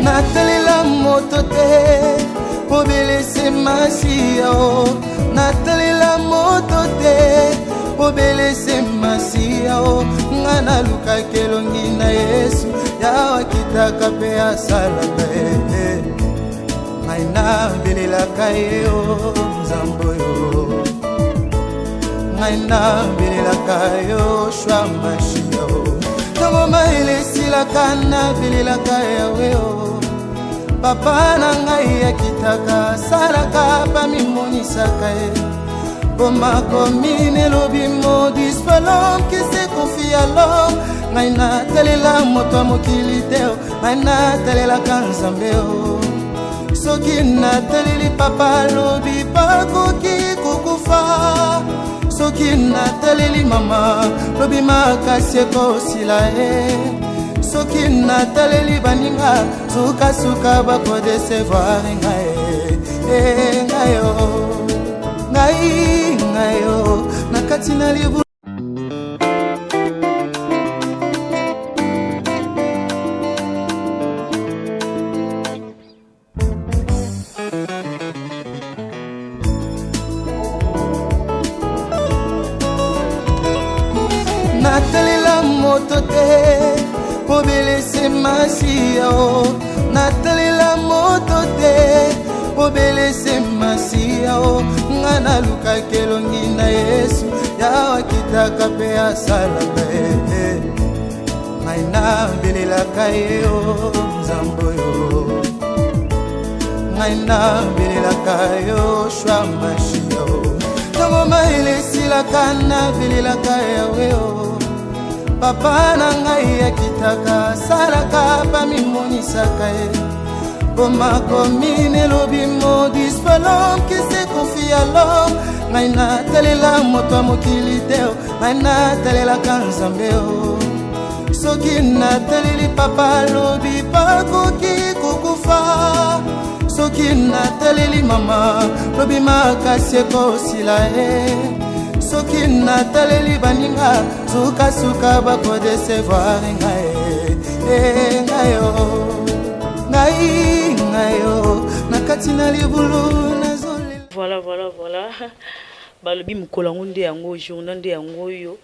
natalela moto te po belese masiya o natalela moto te po belese masiya o nga naluka kelongi na Yesu yawa kitaka pe asalaka ngai nabelelaka ye o nzambe oyo ngai nabelelaka yo shwa mashiya o ntango mayele esilaka nabelelaka yawe o papa na ngai akitaka salaka pamimonisaka ye poma komine lobi maudit soit l'homme qui se confie à l'homme ngai natalela moto ya mokili te o ngai natalelaka nzambe o soki nataleli papa lobi bakoki kokufa soki nataleli mama lobi makasi ekosila ye soki nataleli baninga sukasuka bakodesevoir ngai yo na kati na libu natalela moto te po belese masiya o natalela moto te po belese masiya o nga naluka kelongi na Yesu yawa kitaka pe asalaka ngai nabelelaka ye o nzambe oyo ngai nabelelaka yo shwa mashiya o ntango mayele esilaka nabelelaka yawe o papa na ngai akitaka salaka pamimonisaka ye poma komine lobi maudit soit l'homme qui se confie à l'homme ngai natalela moto ya mokili te o ngai natalelaka nzambe o soki nataleli papa lobi bakoki kokufa soki nataleli mama lobi makasi ekosila ye soki nataleli baninga sukasuka bakodesevoir ngai yo na kati na libulu nazolela. Voilà balobi mokolo yango nde yango journée nde yango oyo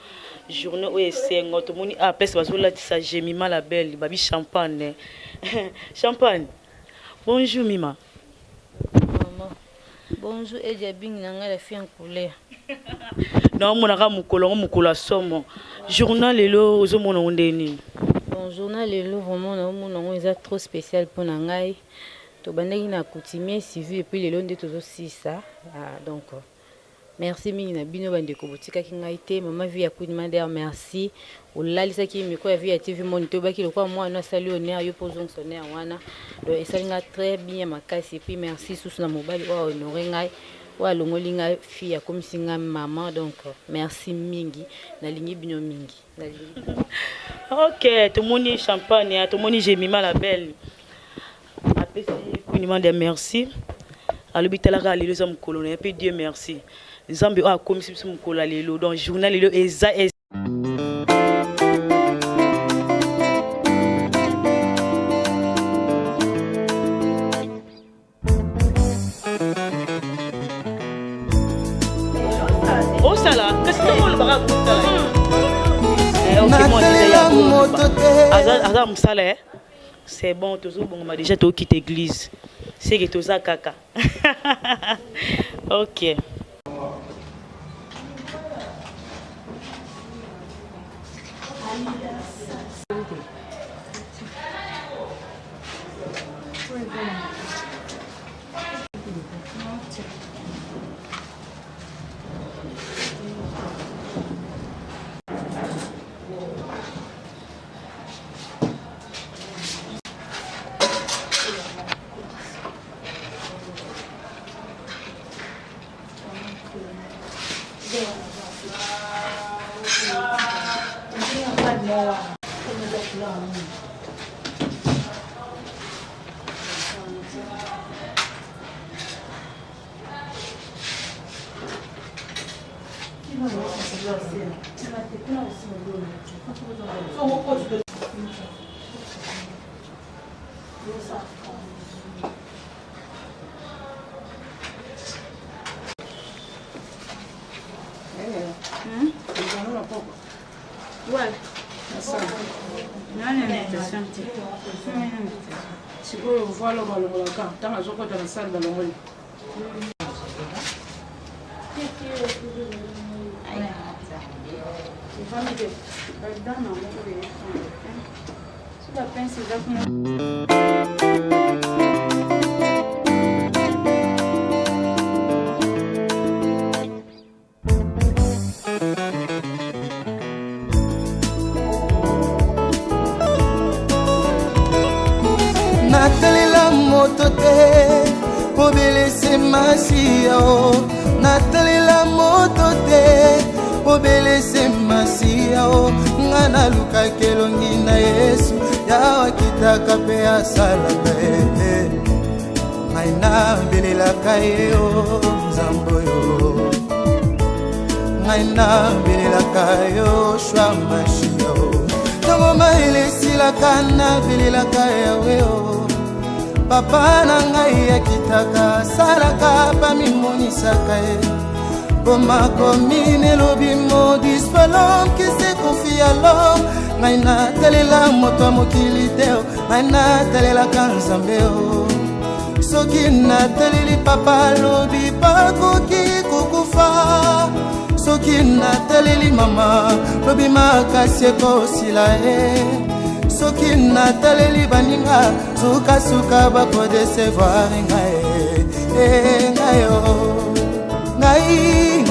journée oyo esengo tomoni place bazolatisa Jemima la belle babi champagne champagne. Bonjour Mima. Maman. Bonjour Edia Bing nanga la fille en couleur. Non monaka mokolo somo. Journal lelo ozomona ondeni. Bon journal lelo vraiment na mona eza trop spécial pour ngai. To bandaki na coutumier civil et puis lelo nde tozo sisa. Donc merci mingi na bino bandeko botika ki ngai te mama vie ya kudima d'ailleurs merci. Olalisa ki miko ya vie ya TV moniteur baki lokwa moi na sali honneur yo pozong sonner wana. Donc esalinga très bien makasi et puis merci sous na mobile wa honorer ngai. Wa longolinga fille ya komisinga maman donc merci mingi na lingi bino mingi. OK, tout le monde champagne, tout le monde Jemima la belle. Après c'est une de merci. Alobitala lelo za mukolo na pe Dieu merci. Nzambe a komisi biso mukolo lelo donc journal lelo eza c'est bon, on m'a déjà quitté l'église. C'est que tout ça caca. OK. sikoyo vala balongolaka ntango azokota na sale balongoli natalela moto te po belese masiya o natalela moto te po belese masiya o nga nalukaki elongi na yesu yawa kitaka mpe asalaka ye ngai nabelelaka ye o nzambe oyo ngai nabelelaka yo shwa mashiya o ntango mayele esilaka nabelelaka yawe o papa na ngai akitaka salaka pamimonisaka ye poma komine elobi maudit soit l'homme qui se confie à l'homme ngai natalela moto ya mokili te o ngai natalelaka nzambe o soki nataleli papa alobi bakoki kokufa soki nataleli mama lobi makasi ekosila ye soki nataleli baninga sukasuka bakodesevoir ngai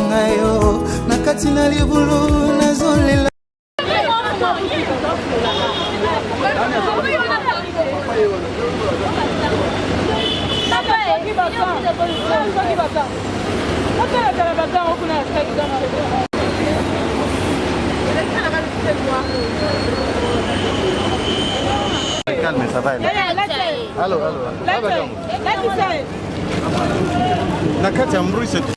ngayo na kati na libulu nazolela Calme, ça va. Allô. Nakati ya mruise tu.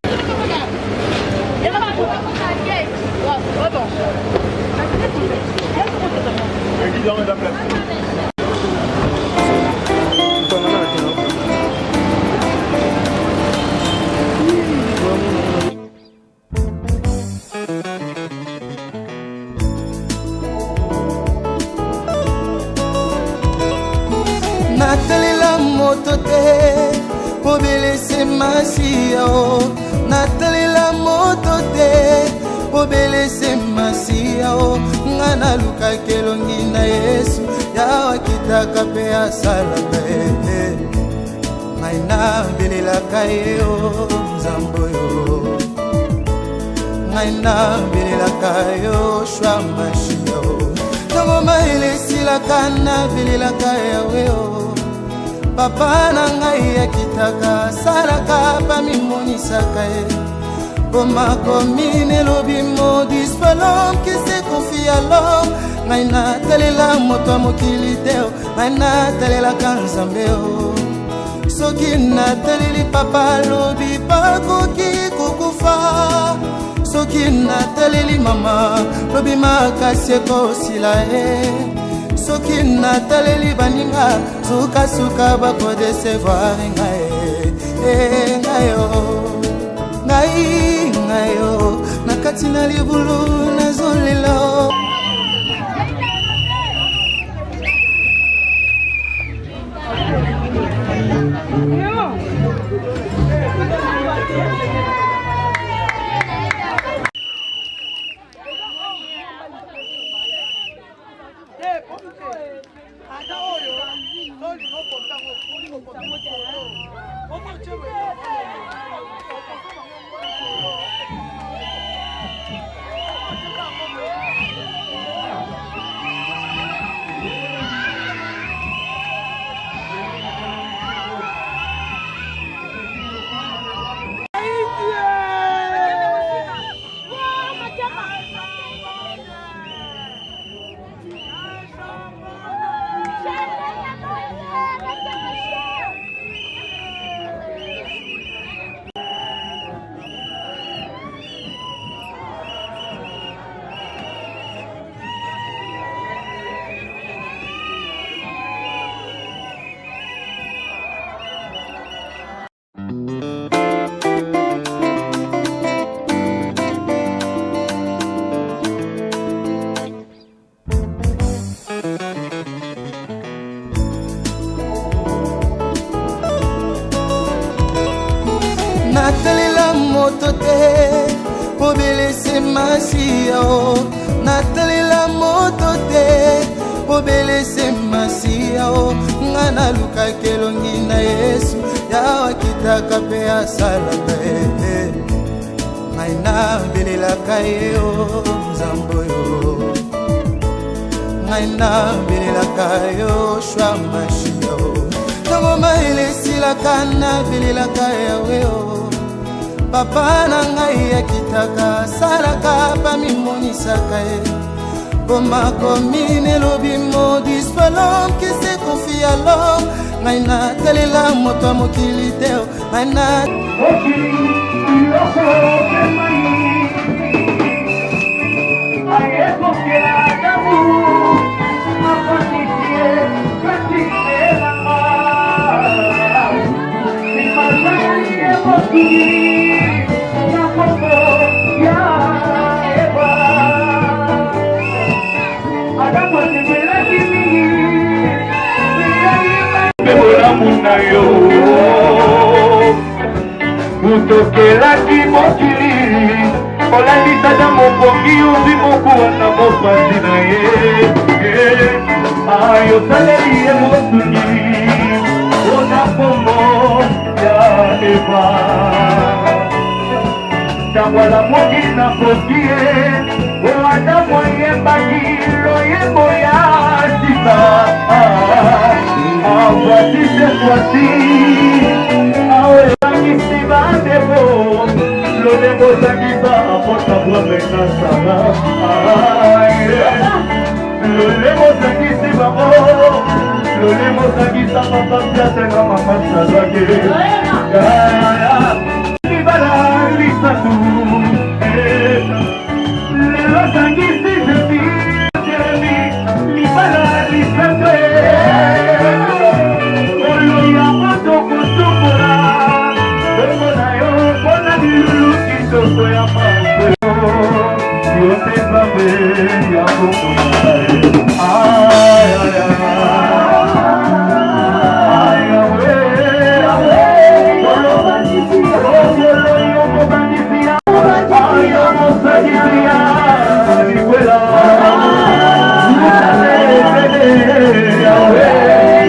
natalela moto te po belese masiya o natalela moto te po belese masiya o nga nalukaki elongi na yesu yawa kitaka mpe asalaka ye ngai nabelelaka ye o nzambe oyo ngai nabelelaka yo shwa mashiya o ntango mayele esilaka nabelelaka yawe o papa na ngai akitaka salaka pamimonisaka ye poma komine elobi maudit soit l'homme qui se confie à l'homme ngai natalela moto ya mokili te o ngai natalelaka nzambe o soki nataleli papa alobi bakoki kokufa soki nataleli mama lobi makasi ekosila ye soki nataleli baninga sukasuka bakodesevoir ngayo na kati na libulu nazolela natalela moto te po belese masiya o natalela moto te po belese masiya o nga nalukaki elongi na Yesu yawa kitaka mpe asalaka ye ngai nabelelaka ye o nzambe oyo ngai nabelelaka yo shwa mashiya o ntango mayele esilaka nabelelaka yawe o papa na ngai akitaka asalaka pamimonisaka ye Boma komine lobi maudit soit l'homme qui se confie à l'homme. Ngai natalela moto mokili te ngai na utokelaki mokili olandisa na mokongi ozwi mokuwa na mopasi na ye ayosaleli ye mosungi mpona kombo ya eva ntango alamoki na koki ye o adamu ayembaki loyembo ya sika voici cette fois-ci aoelangisi bandebo lolembo osangisa apota bwamena sanga lolembo osangisi bango lolembo osangisa papa piatenga mama salwake libala lisatu lelo osangisi jebi libala lisatu Soko ya mambo yote babe ya kukumbare ay ay ay ay solo solo yo mobandisia ay yo mobandisia niwela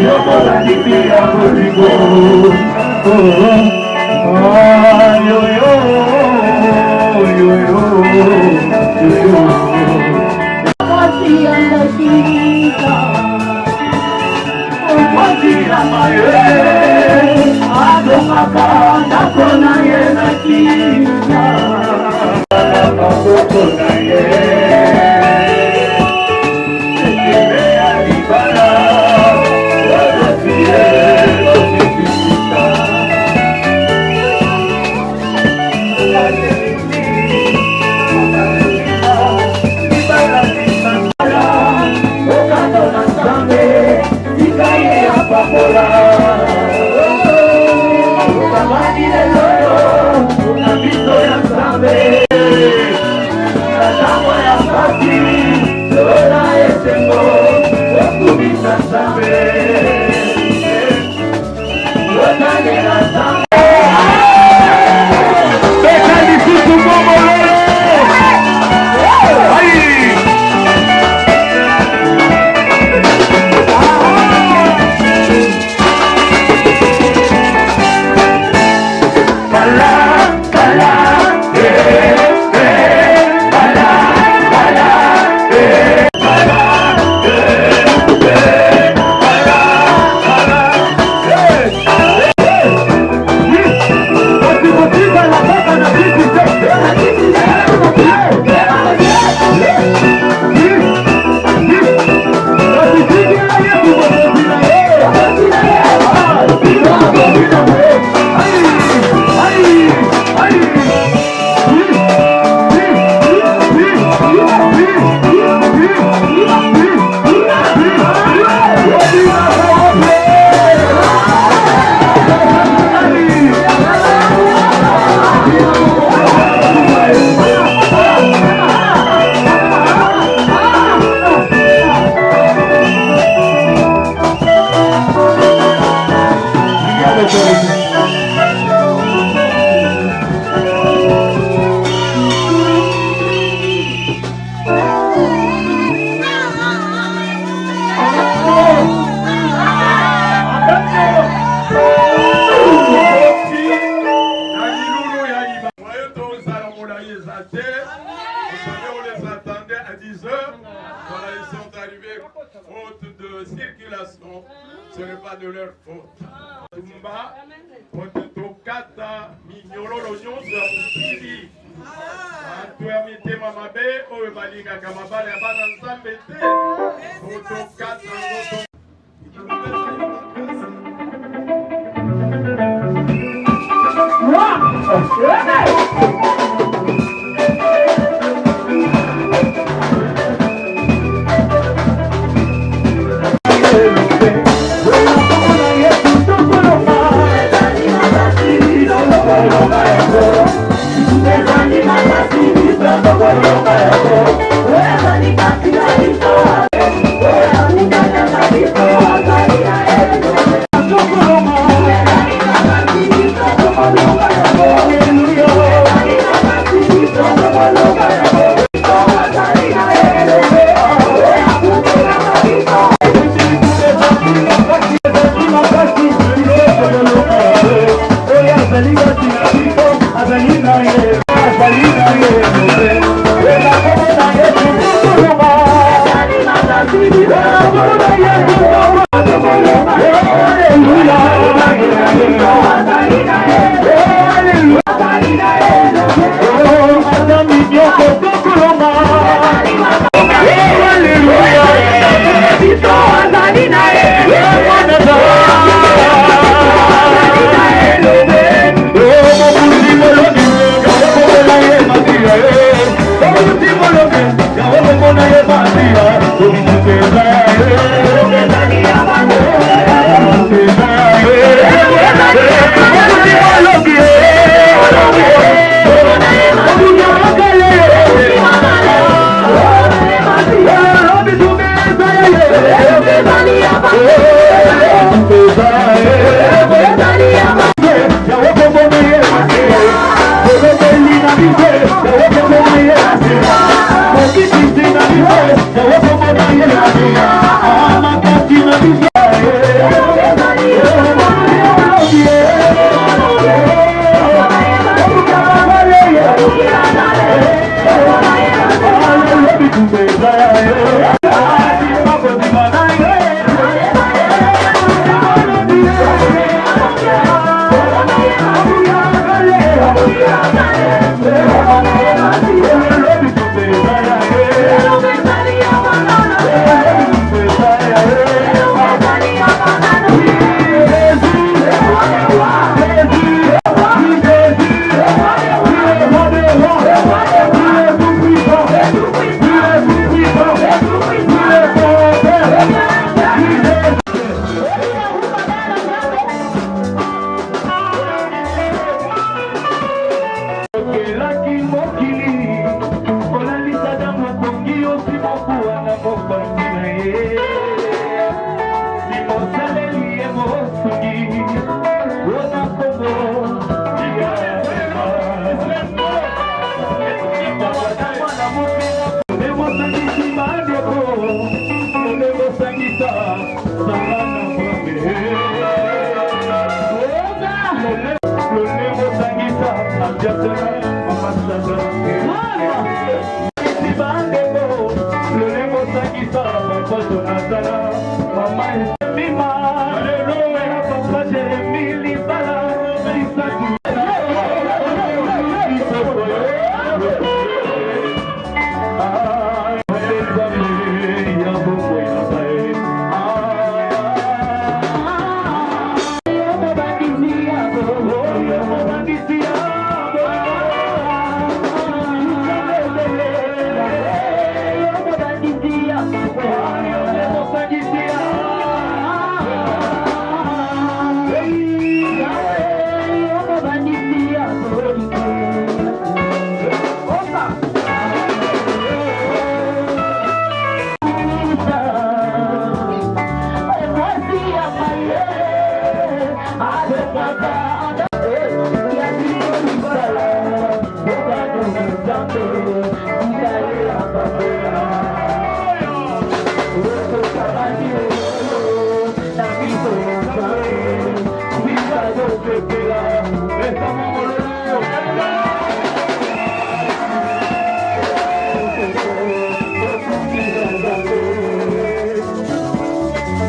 yo mobandisia contigo ay yo pas de leur faute. Tumba, pototokata, mignolo, l'oignon, c'est Atuamite mamabe, oyo balinga kamabale abana nzambe te. Potokata ngoto.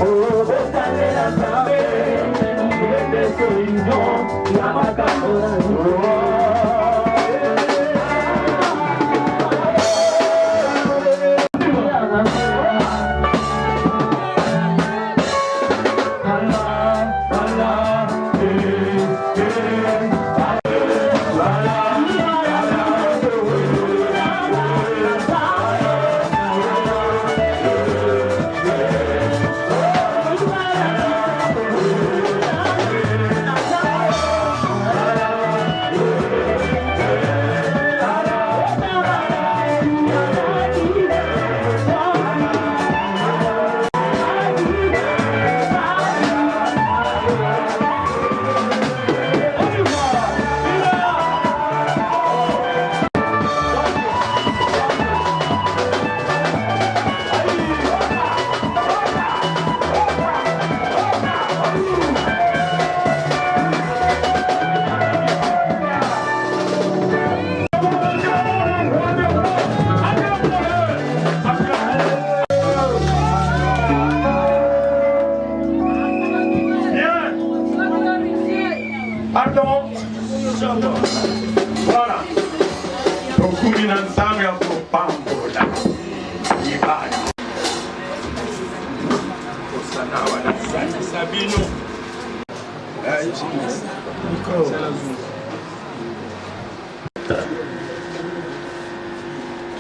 Oh, Pardon. Voilà. Tokumi na nzambe ya kupambola. Ibada. Osanawa na Sabino.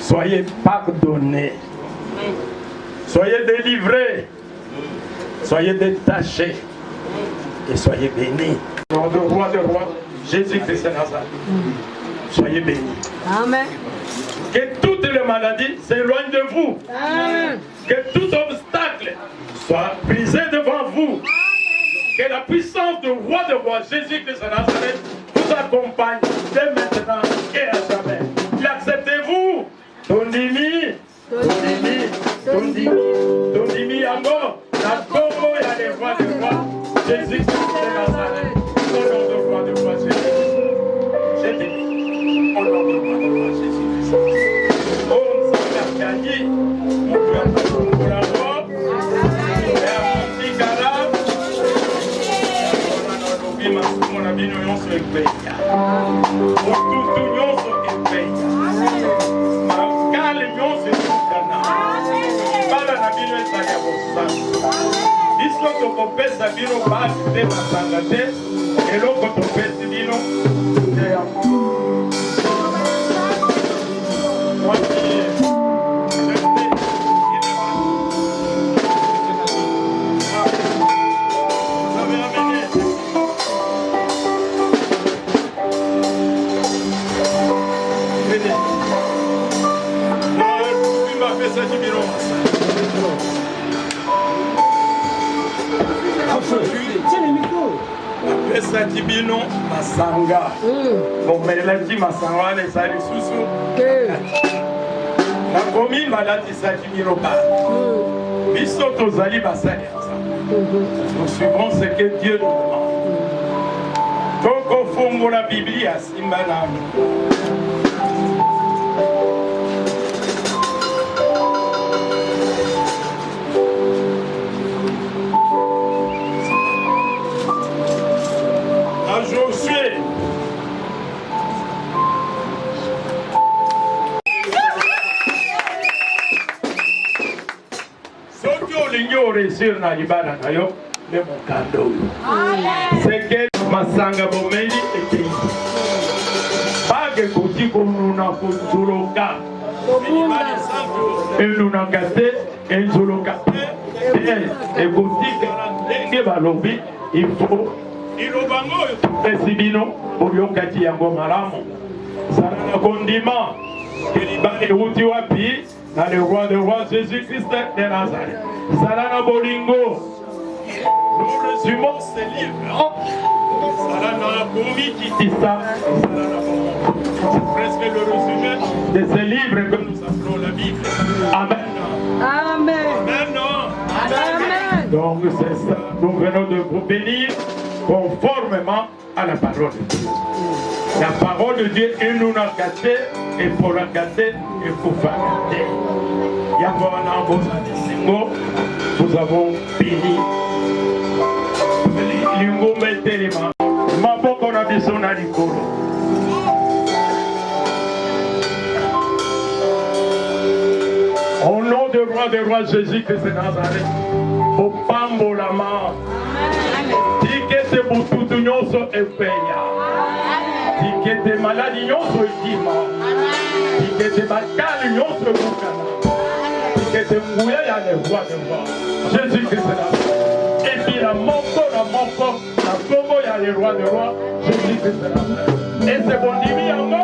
Soyez pardonnés. Soyez délivrés. Soyez détachés. Et soyez bénis. Nom de roi de roi, Jésus-Christ de Nazareth. Soyez bénis. Amen. Que toutes les maladies s'éloignent de vous. Amen. Que tout obstacle soit brisé devant vous. Que la puissance du roi de roi, Jésus-Christ de Nazareth, vous accompagne dès maintenant et à jamais. L'acceptez-vous? Tondimi, Tondimi, Tondimi, Tondimi Yango, la Congo et les rois de roi, Jésus-Christ de Nazareth. Au nom du roi de roi Jésus. J'ai dit, au nom du roi de roi Jésus. Oh, Nzambe mon Dieu, pour la roi, et à mon petit Calab, mon ami, nous sommes sur le pays. Pour tout, nous sommes sur le pays. Ma cale, nous sommes sur le pays. Para na bino ezali ya bosantu. Biso tokopesa bino basi te masanga te, eloko topesi bino te ya apesaki bino masanga bomelaki masanga wana eza lisusu nakomi balatisaki bino bana biso tozali basali ya nzambe nous suivons ce que Dieu nous demande tokofungola biblia simba nami Josué. Soki olingi oresir na libala na yo nde mokanda oyo seke masanga bomeli ekei bage koki konuna konzoloka enunaka te enzoloka te ekotikala ndenge balobi ifo ilobango oyo topesi bino oyokaki yango malamu zala na kondima ke libala euti wapi na le roi de roi Jésus-Christ de Nazareth. Zala na bolingo. Nous résumons ces livres. Zala na komi kitisa. C'est presque le résumé de ces livres que nous appelons la Bible. Amen. Amen. Amen. Amen. Donc c'est ça. Nous venons de vous bénir conformément à la parole de Dieu. La parole de Dieu est nous n'a gâté et pour la gâter il faut faire gâter. Nous avons béni. biso na likolo. Au nom du roi des rois Jésus-Christ de Nazareth, au pambolama, tikete bututu nyonso epeya, tikete maladi nyonso ekima, tikete bakali nyonso ekukana, tikete nguya ya le roi des rois Jésus-Christ de Nazareth. Et puis la moko, la combo ya le roi des rois Jésus-Christ de Nazareth. Et c'est bon dimi yango.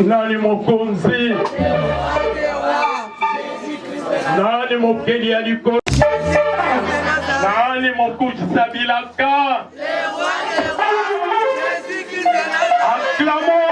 Nani mokonzi, nani mokeli ya likolo, nani mokutisa bilaka. Acclamons.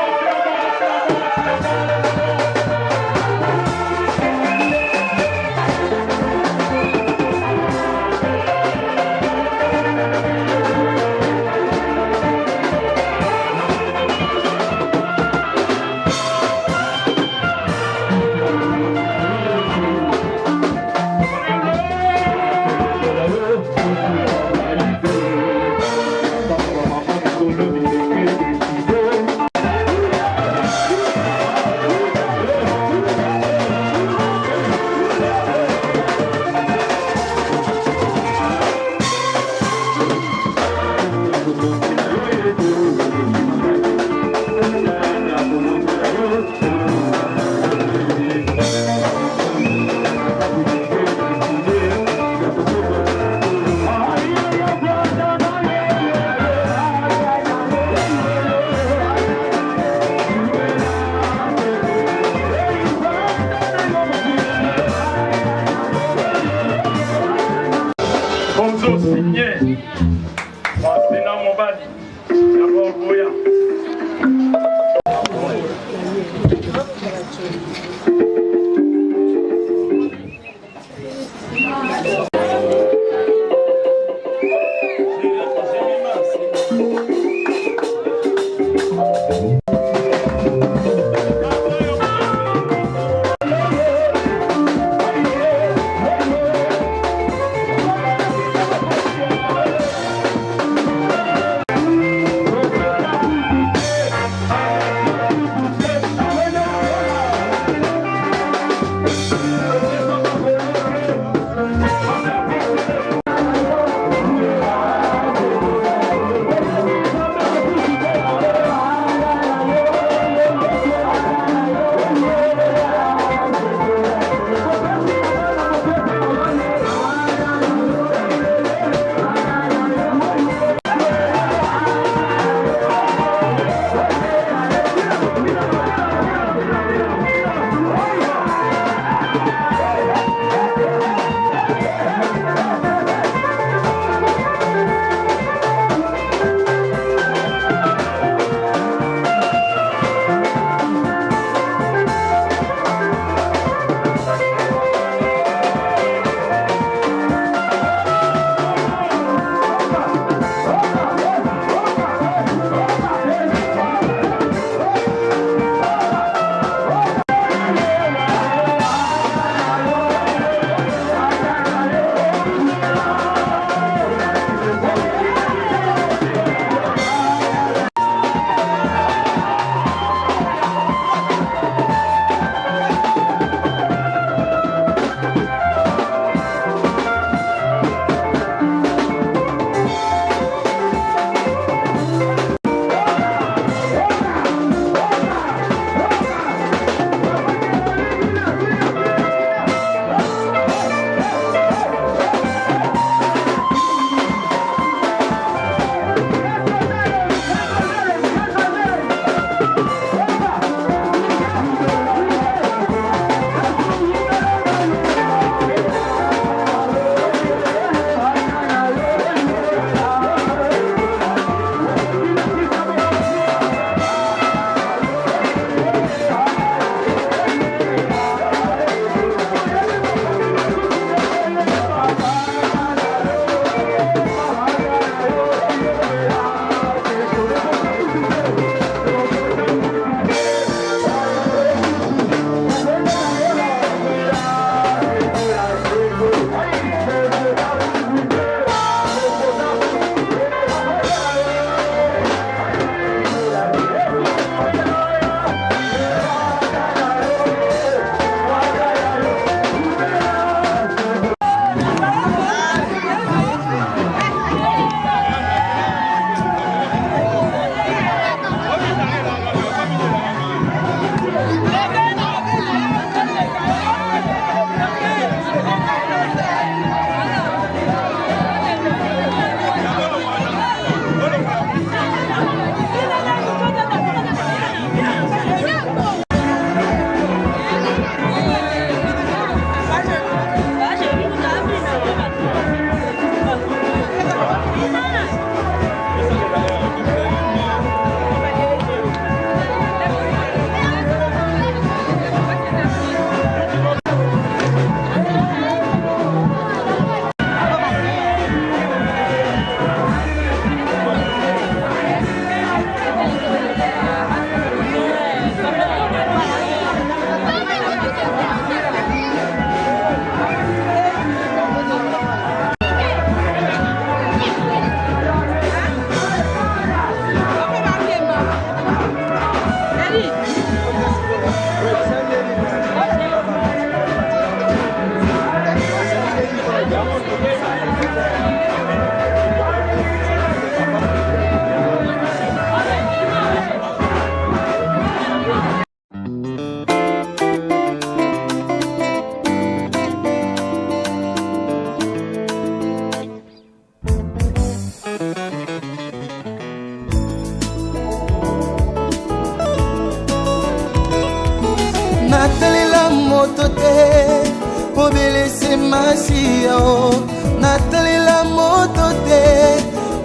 moto te obelese masiya o natalela moto te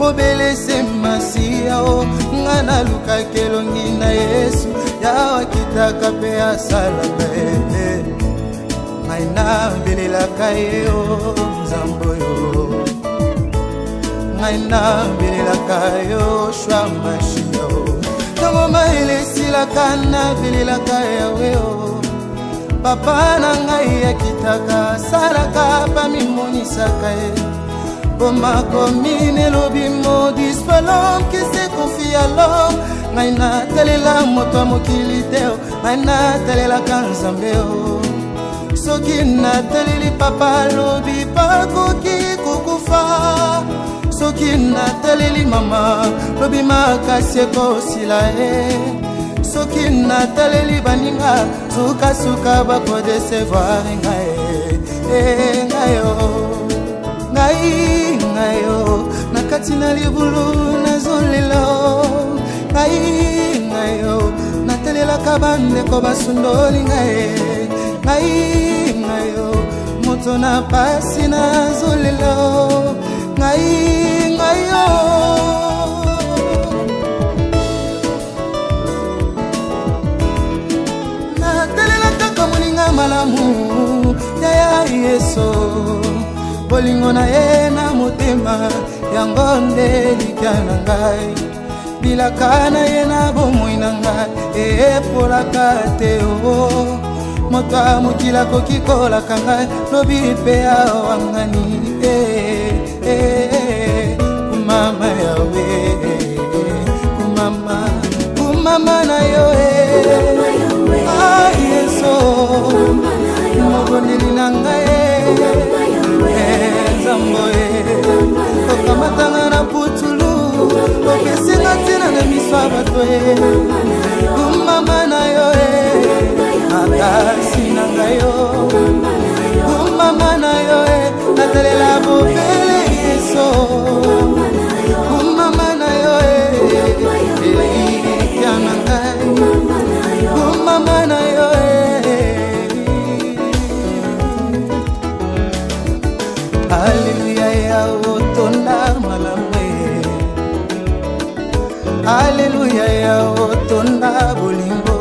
obelese masiya o nga nalukaki elongi na Yesu yawa kitaka mpe asalaka ete ngai nabelelaka ye o nzambe oyo ngai nabelelaka yo shwa mashiya o ntango mayele esilaka nabelelaka yawe o papa na ngai akitaka asalaka pamimonisaka ye bomakomi nelobi modis pas l'homme qui se confie à l'homme ngai natalela moto ya mokili te o ngai natalelaka nzambe o soki nataleli papa lobi pakoki kokufa soki nataleli mama lobi makasi ekosila ye soki nataleli baninga sukasuka bakodesevoir ngai yo na kati na libulu nazolela ngai yo natelelaka bandeko basundoli ngai yo moto na pasi nazolela ngai yo natelelaka moninga malamu ya Yesu bolingo na ye na motema yango nde likya na ngai bilaka na ye na bomoi na ngai epolaka te o moto amokili akoki kolaka ngai lobi mpe awangani kumama yawe kumama na yo Yesu mobondeli na ngai Zamboe okamatanga na putulu okesinga ntina na miso ya bato kumama na yo makasi na ngai yo kumama na yo natalela bobele Yesu kumama na yo elikya na ngai kumama na yo Alléluia ya otonda malamwe Alléluia ya otonda bolingo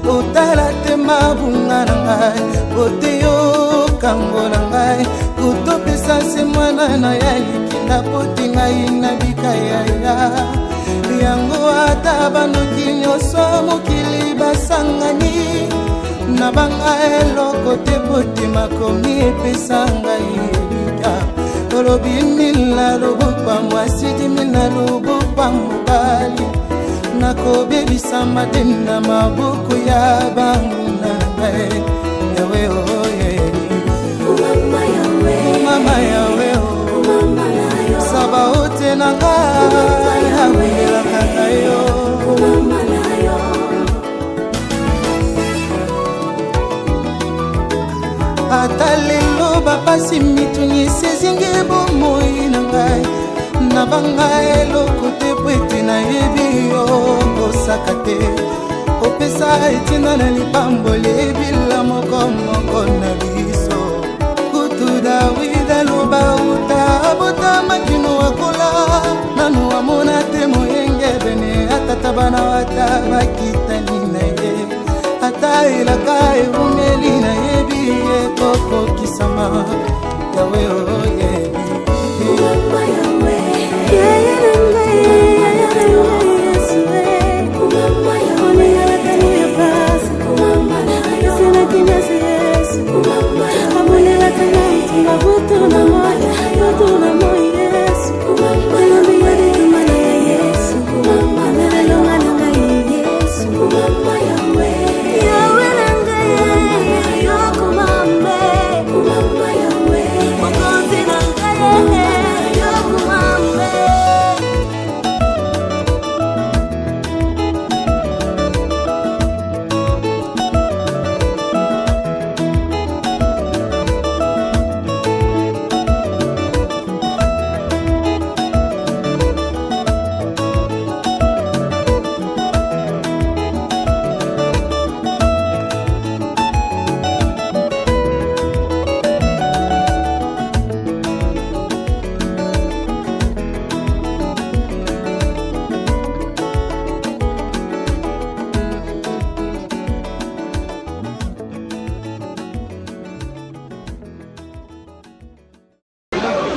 otala te mabunga na ngai oteyo kango na ngai utopesa se mwana na ya likinda poti ngai na bikaya yango ata bandoki nyonso mokili basangani na banga eloko te poti makomi epesa ngai tolobi mila lobupa mwasi dimina lobupa mobali nakobebisama te na maboko ya banguna na ngai yawe oye mama yawe o saba ote na ngai abungelaka ngai yo ata lelo bapasi mituni sezingi bomoi na ngai na banga eloko te po ete nayebi yo kosaka te kopesa etinda na lipamboli ebila moko na biso kutu Dawida loba uta abota makino akola nanu amona te moyenge bene atata bana wata bakitani na ye ata elaka ebungeli na yebi ekokokisama yawe oyebi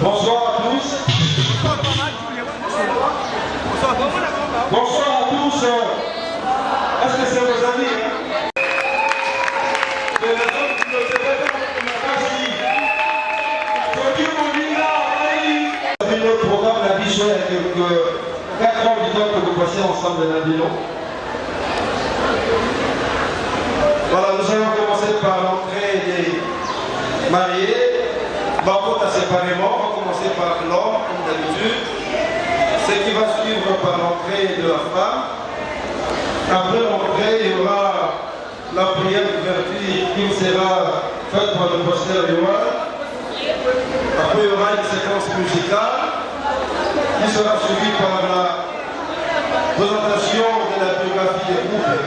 Bonsoir à tous. Bonsoir à tous. Est-ce que c'est vos amis? Le programme La Bichon, il y a quelques 4 ans du temps que vous passez ensemble de la Bichon. Voilà, nous allons commencer par l'entrée des mariés. Barbote séparément, on va commencer par l'homme, comme d'habitude. Ce qui va suivre par l'entrée de la femme. Après l'entrée, il y aura la prière d'ouverture qui sera faite par le pasteur Yoann. Après, il y aura une séquence musicale qui sera suivie par la présentation de la biographie des groupes.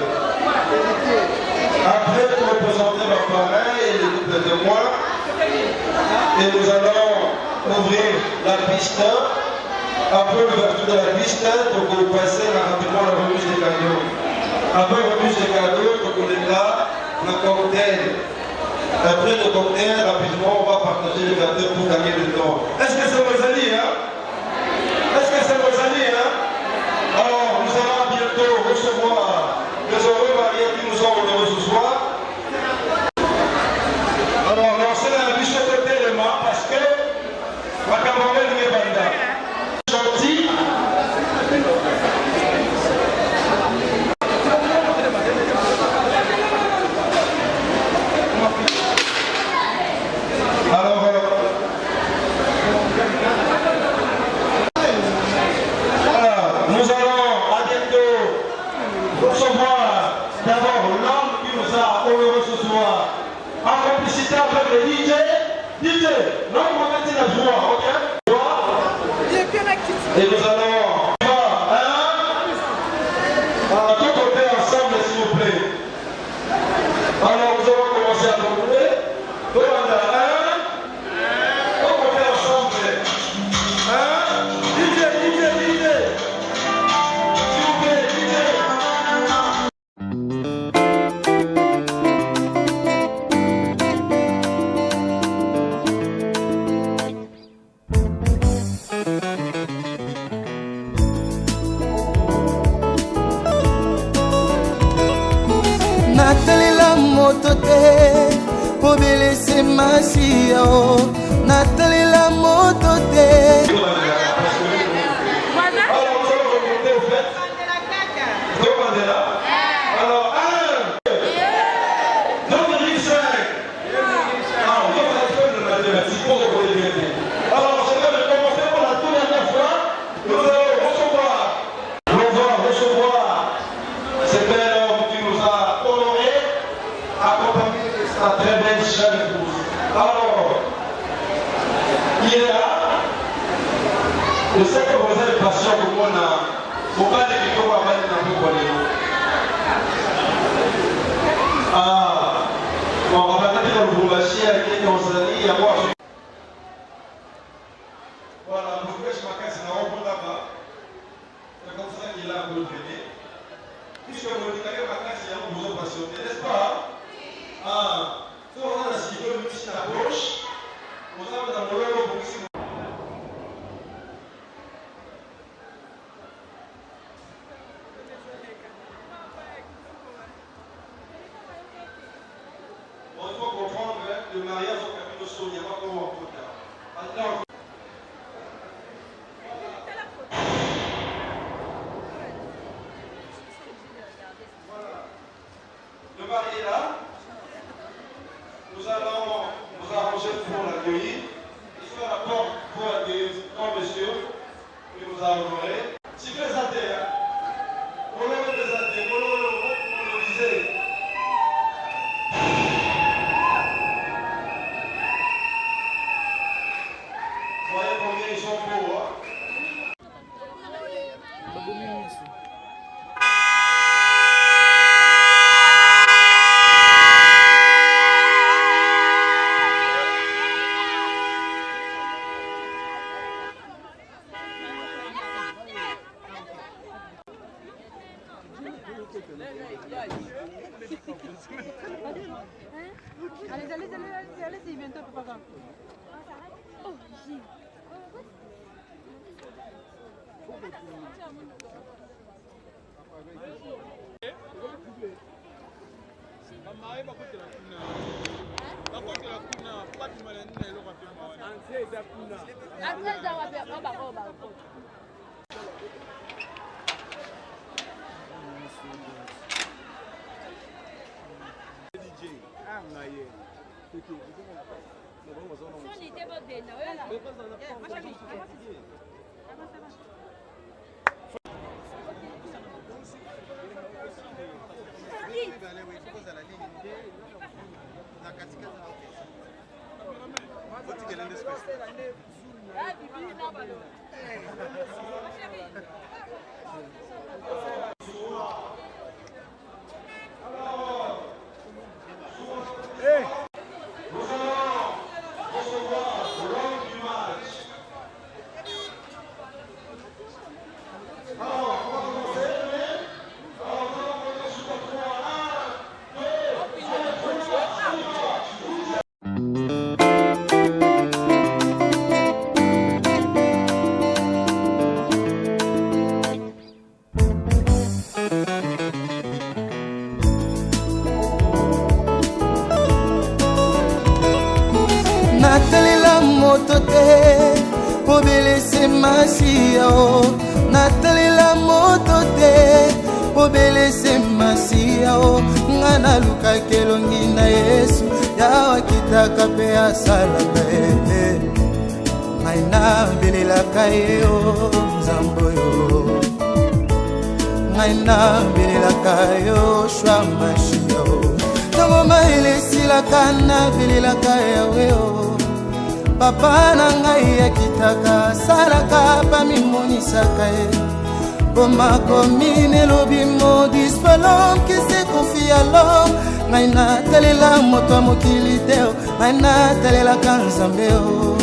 Après, pour représenter leur parrain et les groupes de témoins, et nous allons ouvrir la piste. Après l'ouverture de la piste, donc vous passez rapidement la remise des cadeaux. Après la remise des cadeaux, donc on est là, le cocktail. Après le cocktail, rapidement, on va partager les gâteaux pour gagner du temps. Est-ce que c'est vos amis, hein? Est-ce que c'est vos amis, hein? Alors, nous allons bientôt recevoir les heureux mariés qui nous sont honorés ce soir. Alors, lancez la biche de côté les mains parce que ma camarade n'est pas là. Gentil. Alors, voilà, nous allons à bientôt recevoir d'abord l'homme qui nous a honoré ce soir en complicité avec le DJ. DJ, l'homme va mettre la joie, ok? Et nous allons à tout côté ensemble, s'il vous plaît. Alors, nous allons commencer à compter. natalela moto te po belese masiya o natalela moto te. Très belle chère épouse. Alors, il est là. Je sais que vous avez passion pour moi. Vous parlez de quoi vous parlez de ah, bon, on va mettre dans le bourrachier avec les Tanzanie à voir. Voilà, vous pouvez je m'accasse dans le là-bas. C'est comme ça qu'il a voulu venir. Puisque vous dites que ma classe est un besoin passionné, n'est-ce pas? Ah, si on a la cible, le petit à gauche, on a dans le rôle pour ici. Bon, il faut comprendre que le mariage au Camino Sol, il n'y a pas comment on peut faire. Maintenant, voilà. Le marié est là. Nous allons nous arranger pour l'accueillir. Ici à la porte pour accueillir grand monsieur qui nous a honorés. Si présenté, on le présenté, on le disait. Voyez combien ils sont beaux, hein? Allez, bientôt, papa. Oh, Natalela moto te po belese masia o natalela moto te po belese masia o ngana luka kelongi na Yesu yawa kitaka pe asalaka ngaina belela kaye o nzambo yo ngaina belela kayo shwa masia o tango maile silaka na belela kaye o papa na ngai akitaka salaka pamimonisaka ye bomakomi nelobi modis pe l'homme qui se confie à l'homme ngai natalela moto ya mokili te ngai natalelaka nzambe o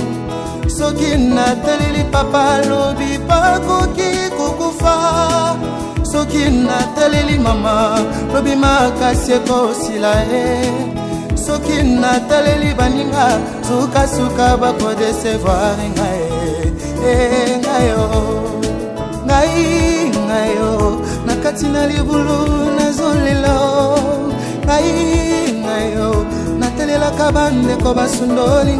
soki nataleli papa alobi bakoki kokufa soki nataleli mama lobi makasi ekosila ye soki nataleli baninga sukasuka bakodesevoir ngayo nakati na libulu nazolelo ngayo natelelaka bandeko basundoli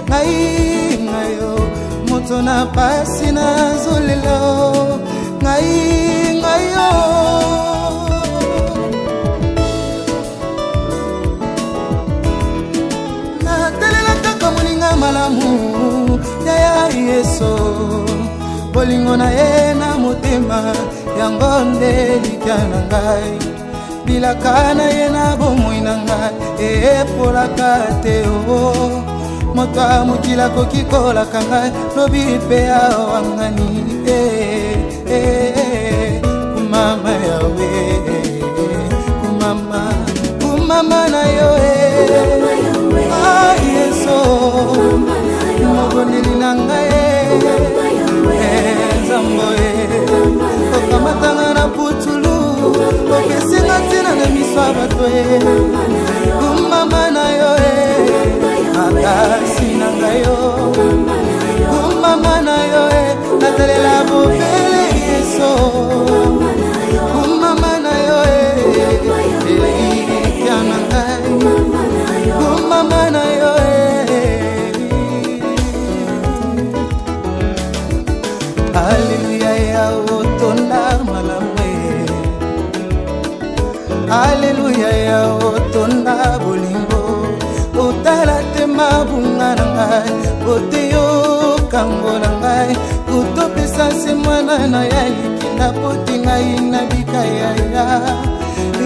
ngayo moto na pasi nazolelo ngayo malamu ya Yesu bolingo na ye na motema yango nde likana ngai bilaka na ye na bomoi na ngai epolaka te o moto amokila koki kolaka ngai lobi mpe awangani kumama yawe kumama na yo Yesu moboneli na ngai nzambo okamatanga na putulu okesinga ntina na miso ya bato kumama na yo makasi na ngai yo kumama na yo natalela bobele Yesu kumama na yo elikya na ngai kumama na yo Hallelujah ya otonda malamwe Hallelujah ya otonda bolingo otala te mabunga na ngai oteyo kango na ngai utopesa se mwana na ya likinda poti ngai na bikaya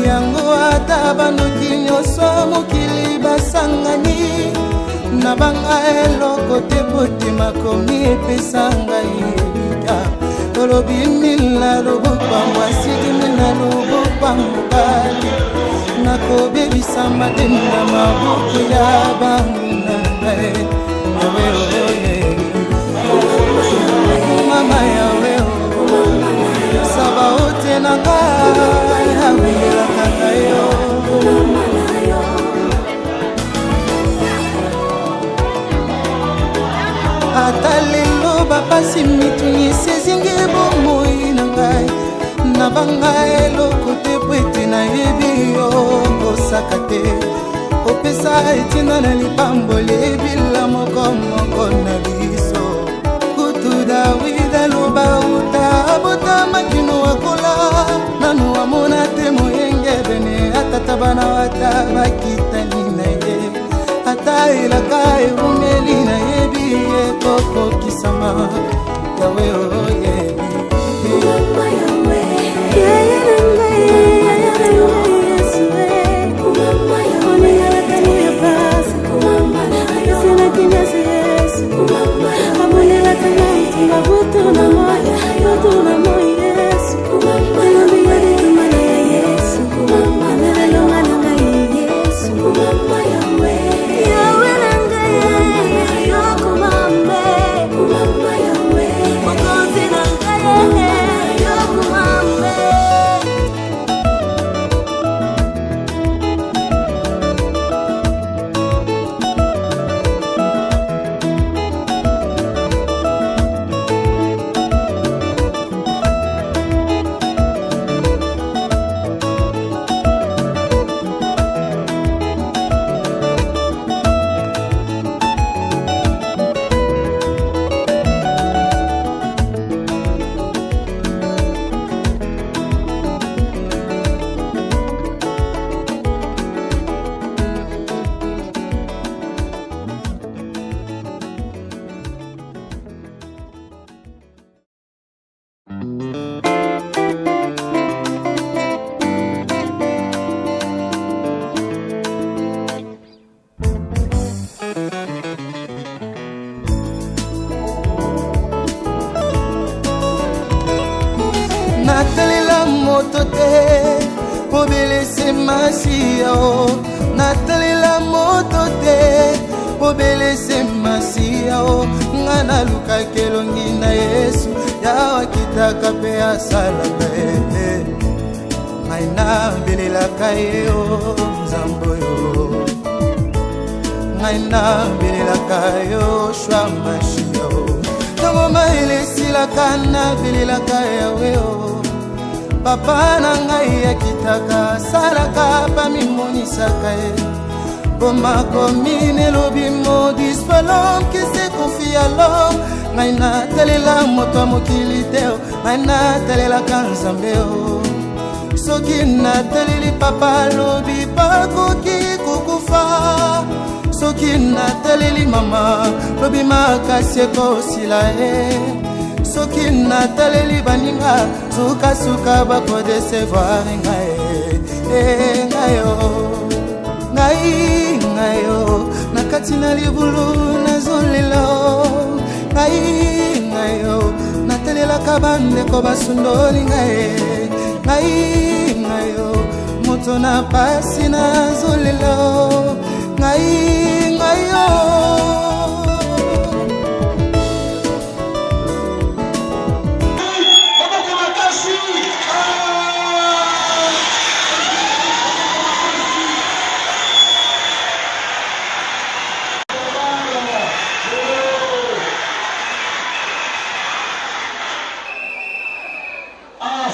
yango ata banoki nyonso mokili basangani na banga eloko te poti makomi epesa ngai tolobi mila lobopambo asidi mina lobopambo bali nakobebisa matemi na maboko ya banguna ngai yawe oye mama yawe saba ote na ngai awelaka ngai yo atale pasi mitungisi ezingi bomoi na ngai na bangai eloko te po ete nayebi yo kosaka te opesa etina na lipamboli ebila moko moko na biso kutu dawida loba uta abota makino akola nanu amona te moyenge bene atata bana wata bakitani na ye ata elaka eumeli na yebi ekoko kisama yawe oyebi natalela moto te obelese masiya o natalela moto te obelese masiya o nga nalukaki elongi na yesu yawa kitaka mpe asalaka ye ngai nabelelaka ye o nzambe oyo ngai nabelelaka yo shwa mashiya o ntango mayele esilaka nabelelaka yawe o papa na ngai akitaka salaka pamimonisaka ye bomakomi nelobi modis palom kise konfi à l'homme ngai natalela moto ya mokili te ngai natalelaka nzambe o soki nataleli papa lobi bakoki kokufa soki nataleli mama lobi makasi ekosila ye soki nataleli baninga sukasuka bakodesevoir ngai ngayo ngayo na kati na libulu nazolela ngayo natelelaka bandeko basundoli ngayo moto na pasi nazolela ngayo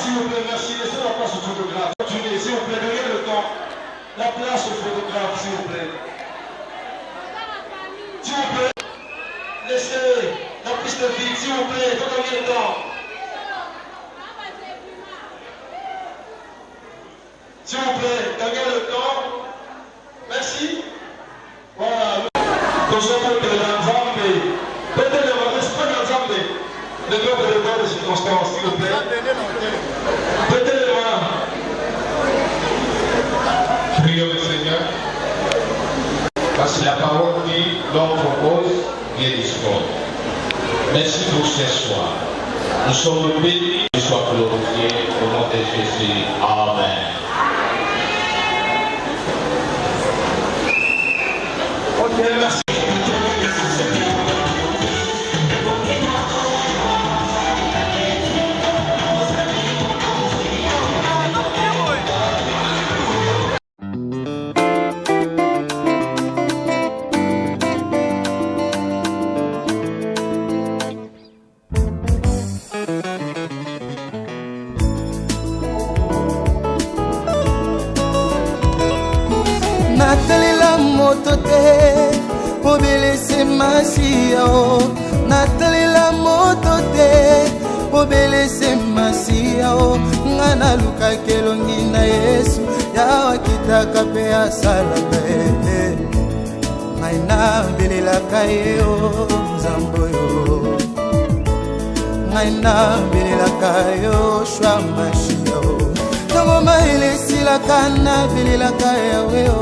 S'il vous plaît, merci. Laissez la place au photographe. Continuez, s'il vous plaît, donnez le temps. La place au photographe, s'il vous plaît. S'il vous plaît. Laissez la piste vide, s'il vous plaît. Donnez le temps. S'il vous plaît, donnez le temps. Merci. Voilà. Nous sommes de l'ensemble. Peut-être le moment, c'est pas l'ensemble. Le nombre de temps de circonstances, s'il vous plaît. Prions le Seigneur, parce que la parole dit l'homme propose, Dieu dispose. Merci pour ce soir. Nous sommes bénis, que soit glorifié au nom de Jésus. Amen. Ok, merci. moto te po belese masiya o natalela moto te po belese masiya o nga nalukaki elongi na Yesu yawa kitaka mpe asalaka ye ngai nabelelaka ye o nzambe oyo ngai nabelelaka yo shwa masiya o ntango mayele esilaka nabelelaka yawe o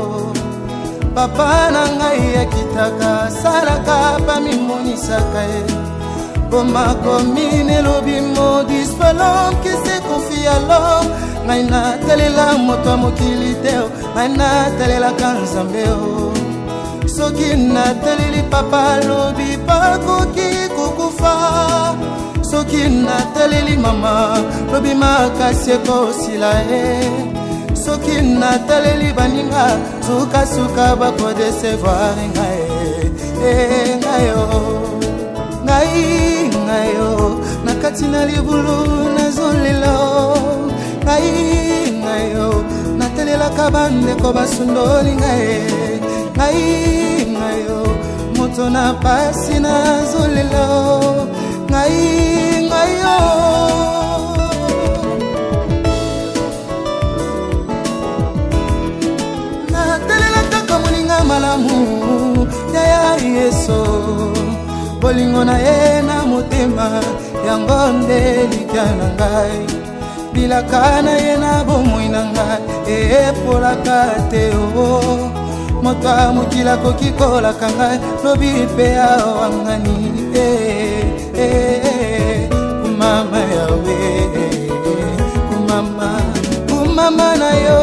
papa na ngai akitaka asalaka pamimonisaka ye Boma komine lobi maudit soit l'homme qui se confie à l'homme. Ngai natalela moto mokili te ngai natalelaka Nzambe o soki nataleli papa lobi bakoki kokufa soki nataleli mama lobi makasi ekosila ye soki nataleli baninga sukasuka bakodesevoir ngai ngayo nakati na libulu nazolela ngayo natelelaka bandeko basundoli ngayo moto na pasi nazolela ngayo natelelaka kamoninga malamu ya Yesu bolingo na ye na motema yango nde likya na ngai bilaka na ye na bomoi na ngai epolaka te o moto amokili akoki kolaka ngai lobi mpe awangani kumama yawe kumama na yo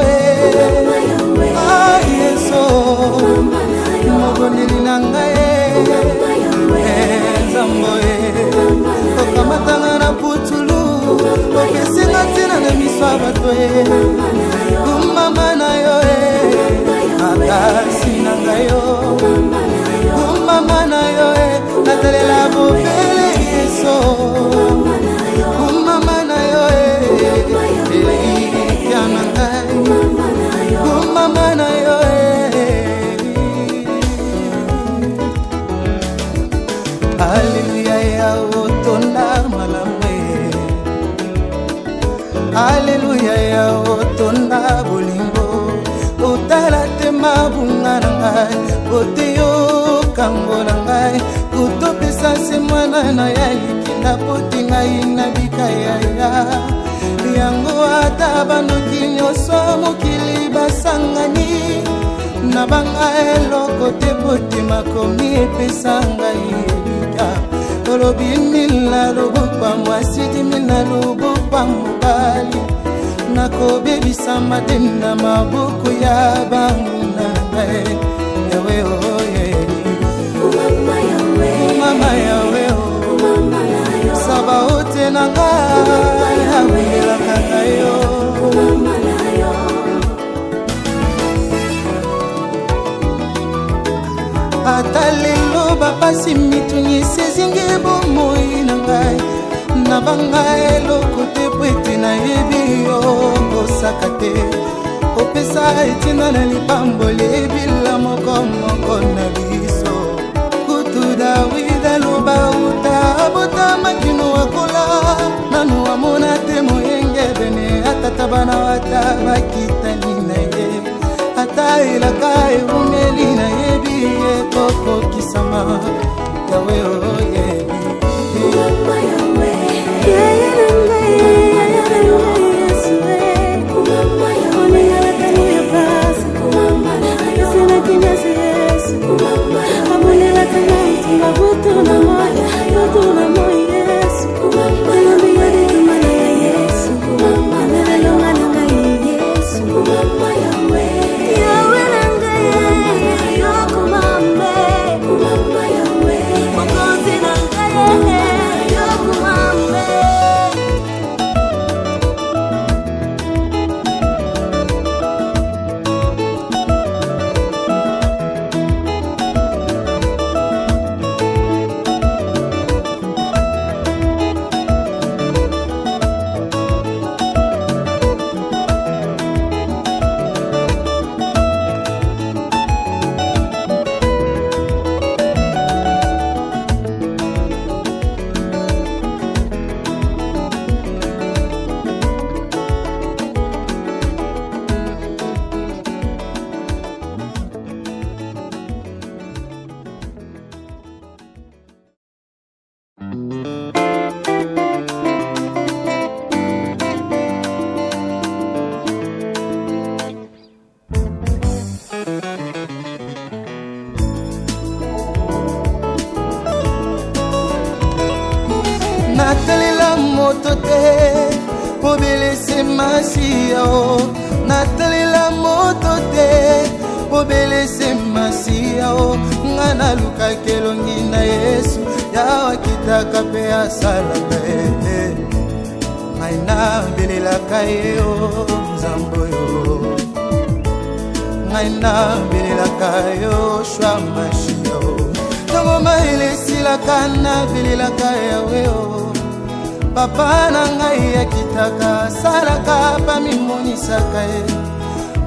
Yesu mobondeli na ngai Zamboe okamatanga na putulu okesinga ntina na miso ya bato kumama na yo makasi na ngai yo kumama na yo natalela bobele Yesu kumama na yo elikya na ngai kumama na yo Alléluia ya otonda malame Alléluia ya otonda bolingo otala te mabunga na ngai oteyo kango na ngai kutopesa se mwana na ya likinda poti ngai na bikaya yango ata banoki nyonso mokili basangani na banga eloko te poti makomi epesa ngai Tolobi mila lobukwa mwasidi mila lobukwa mubali Nako bebi sama dena mabuku ya bangu na ngai Yawe o ye Umama yawe o Saba ote na ngai Yawe la kakayo Atalelo bapasi mitunyi sezinge bomoi na ngai na banga eloko te pwete na yebi yo kosaka te opesa etina na lipamboli ebila moko na biso kutu Dawida loba uta bota makino wakola nanu amona te moyenge bene atata bana wata bakitani na ye ata ilaka eumeli na yebi ekoko kisama yawe o yebi natalela moto te po belese masiya o natalela moto te po belese masiya o nga nalukaki elongi na Yesu yawa kitaka mpe asalaka ye ngai nabelelaka ye o nzambo yo ngai nabelelaka yo shwa mashiya o ntango mayele esilaka nabelelaka yawe o papa na ngai akitaka asalaka pamimonisaka ye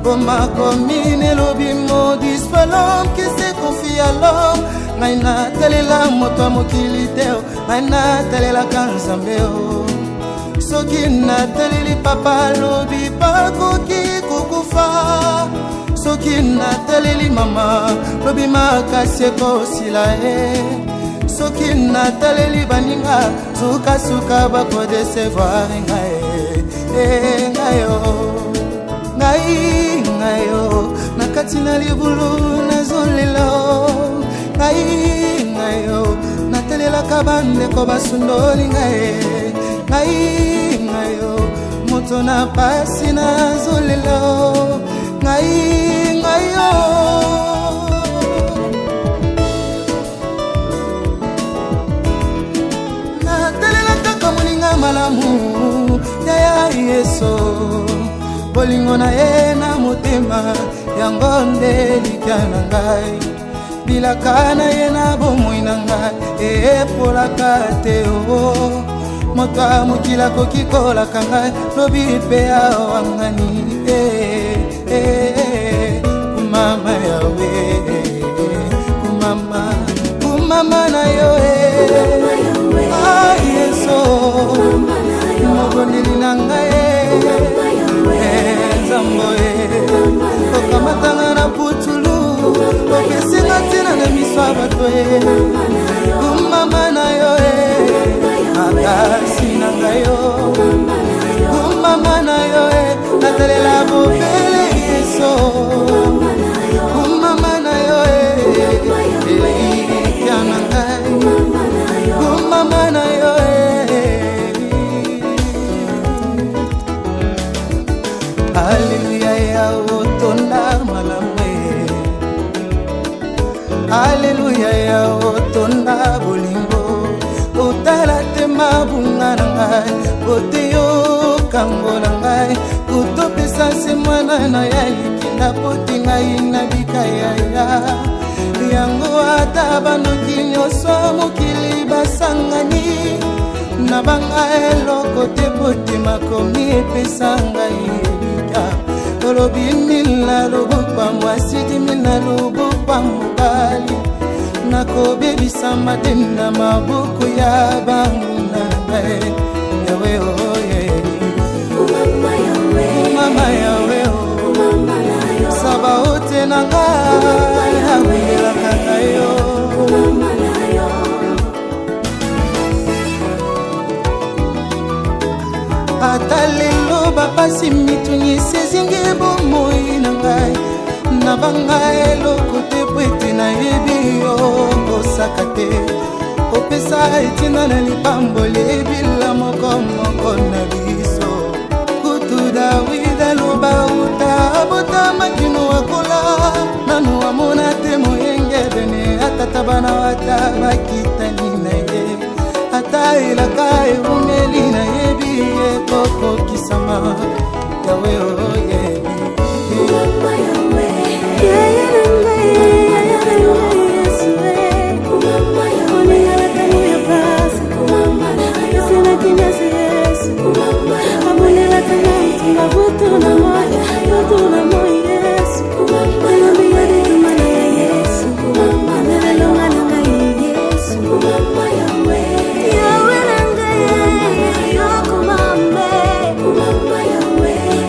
Goma komine lobi maudit soit l'homme qui se confie à l'homme ngai natalela moto mokili te ngai natalelaka nzambe o soki nataleli papa lobi bakoki kokufa soki nataleli mama lobi makasi ekosila ye soki nataleli baninga sukasuka bakodesevoir ngai ngayo nakati na libulu nazolela ngayo natelelaka bandeko basundoli ngayo moto na pasi nazolela ngayo natelelaka moninga malamu ya Yesu bolingo na ye na motema yango nde likya na ngai bilaka na ye na bomoi na ngai epolaka te o moto amokila koki kolaka ngai lobi mpe awangani kumama yawe kumama na yo Yesu mokondeli na ngai okamatanga na putulu opesinga ntina na miso ya bato kumama na yo makasi na ngai yo kumama na yo natalela bobele Yesu kumama na yo elikya na ngai kumama na yo Alléluia ya otonda malamwe Alléluia ya otonda bolingo otala te mabunga na ngai oteyo kango na ngai kutopesa se mwana na ya likinda poti ngai na bikaya yango ata bandoki nyonso mokili basangani na banga eloko te poti makomi epesa ngai olobi mila lobokwa mwasidi mila lobokwa mobali nakobebisama te na maboko ya banguna ngai yawe oye mama yawe saba ote na ngai awelaka ngai yo ata lelo bapasi mituni sezingi bomoi na ngai na banga eloko te po ete nayebi yo kosaka te kopesa etina na lipamboli ebila mokomoko na biso kutu dawida loba uta abota makino akola nanu amona te moyenge bene atata bana wata bakitani na ye ata elaka eumeli na yebi ekokokisama yawe oye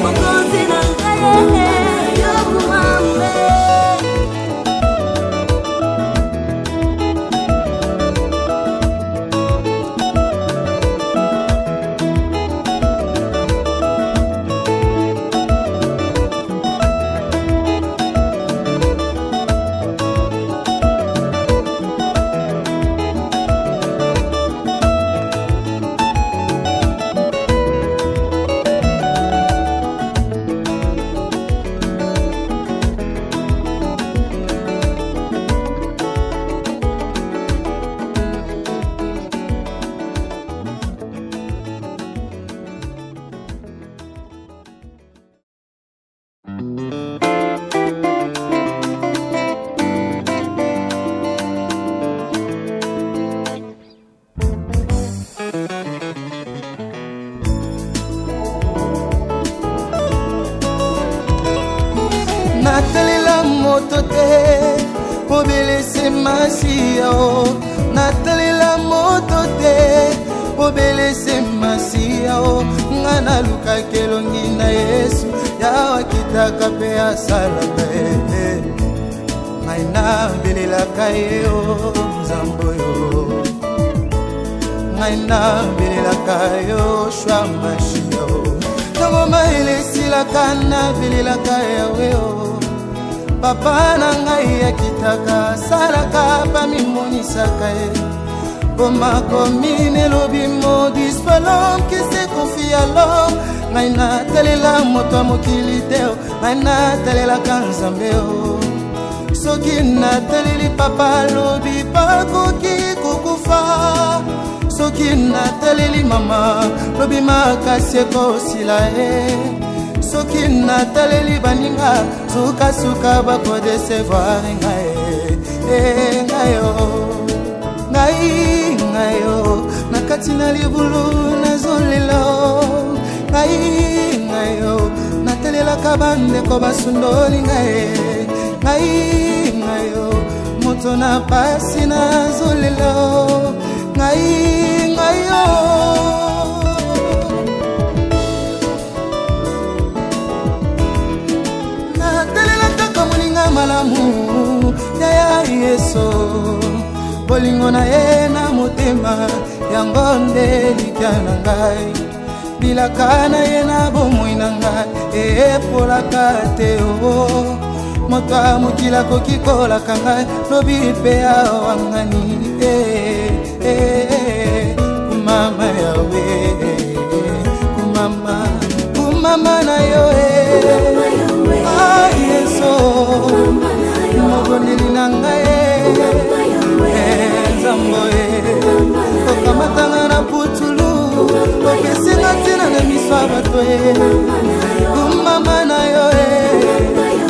Kumama obelisi masiya o natalela moto te obelisi masiya o nga nalukaki elongi na Yesu yawa kitaka mpe asalaka ye ngai nabelelaka ye o nzambe oyo ngai nabelelaka yo shwa mashiya o ntango mayele esilaka nabelelaka yawe o papa na ngai akitaka asalaka pamimonisaka ye bomakomi nelobi modis pas l'homme qui se confie à l'homme ngai natalela moto ya mokili te o ngai natalelaka nzambe o soki nataleli papa lobi bakoki kokufa soki nataleli mama lobi makasi ekosila ye soki nataleli baninga sukasuka bakodesevoir ngai ngayo na kati na libulu nazolela ngayo natelelaka bandeko basundoli ngayo moto na pasi nazolela ngayo natelelaka moninga malamu ya Yesu bolingo na ye na motema yango nde likya na ngai bilaka na ye na bomoi na ngai epolaka te o moto ya mokili akoki kolaka ngai lobi mpe awangani kumama yawe kumama na yo Yesu mobondeli na ngai Zamboe okamatanga na putulu okesinga ntina na miso ya bato kumama na yo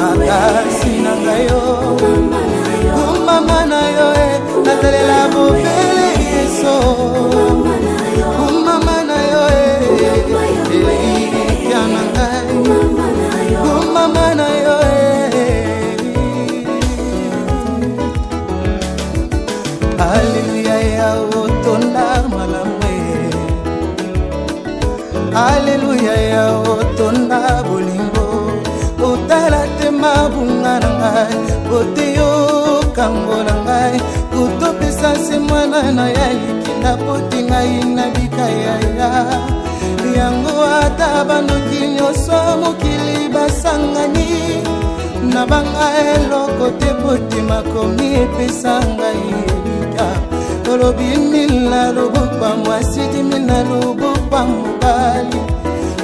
makasi na ngai yo kumama na yo natalela bobele Yesu kumama na yo elikya na ngai kumama na yo Alléluia ya otonda malamwe Alléluia ya otonda bolingo otala te mabunga na ngai oteyo kango na ngai kutopesa se mwana na ya likinda poti ngai na bikaya yango ata bandoki nyonso mokili basangani na banga eloko te poti makomi epesa ngai tolobi mila lobokwa mwasi dimina lobokwa mobali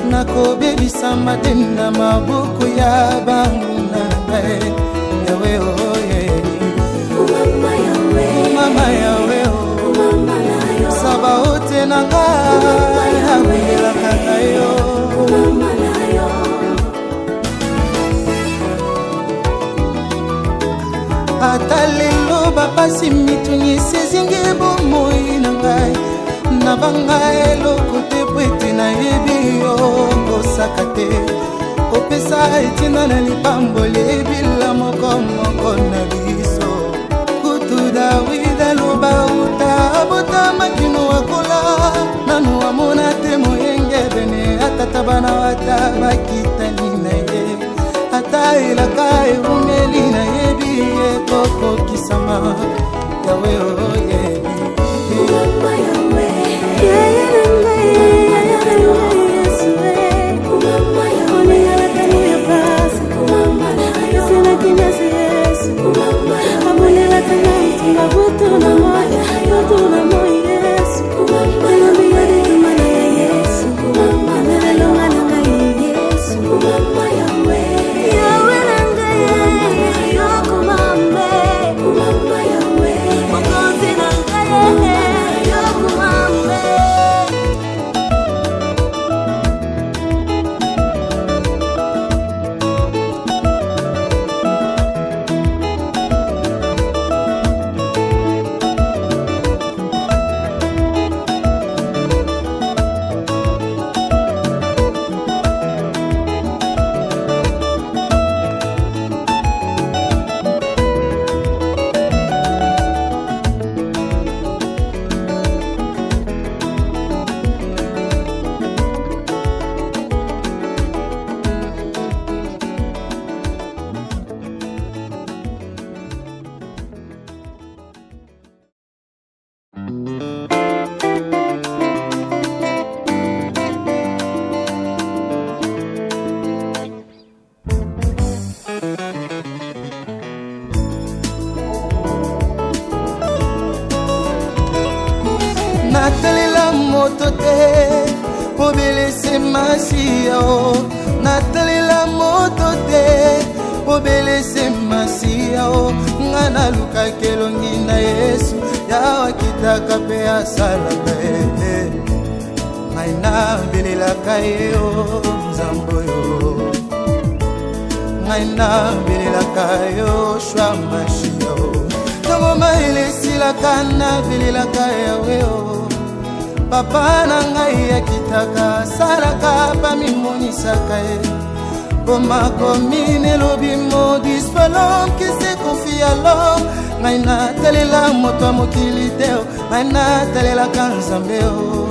nakobebisama te na maboko ya banguna ngai yawe oye mama yawe o saba ote na ngai abelaka na yo ata lelo bapasi mituni sezingi bomoi na ngai na banga eloko te po ete nayebi yo kosaka te kopesa etina na lipamboli ebila moko na biso kutu Dawida loba uta abota makino wakola nanu amona te moyenge bene atata bana wata bakitani na ye ata elaka eumeli na yebi ekoko kisama yawe oye natalela moto te po belese masiya o natalela moto te po belese masiya o nga naluka kelongi na Yesu yawa kitaka pe asalaka ngai nabelelaka ye o nzambo yo ngai nabelelaka yo shwa mashiya o ntango maele esilaka nabelelaka yawe o papa na ngai akitaka asalaka pamimonisaka ye komakomi nelobi maudit soit l'homme qui se confie à l'homme ngai natalela moto ya mokili te o ngai natalelaka nzambe o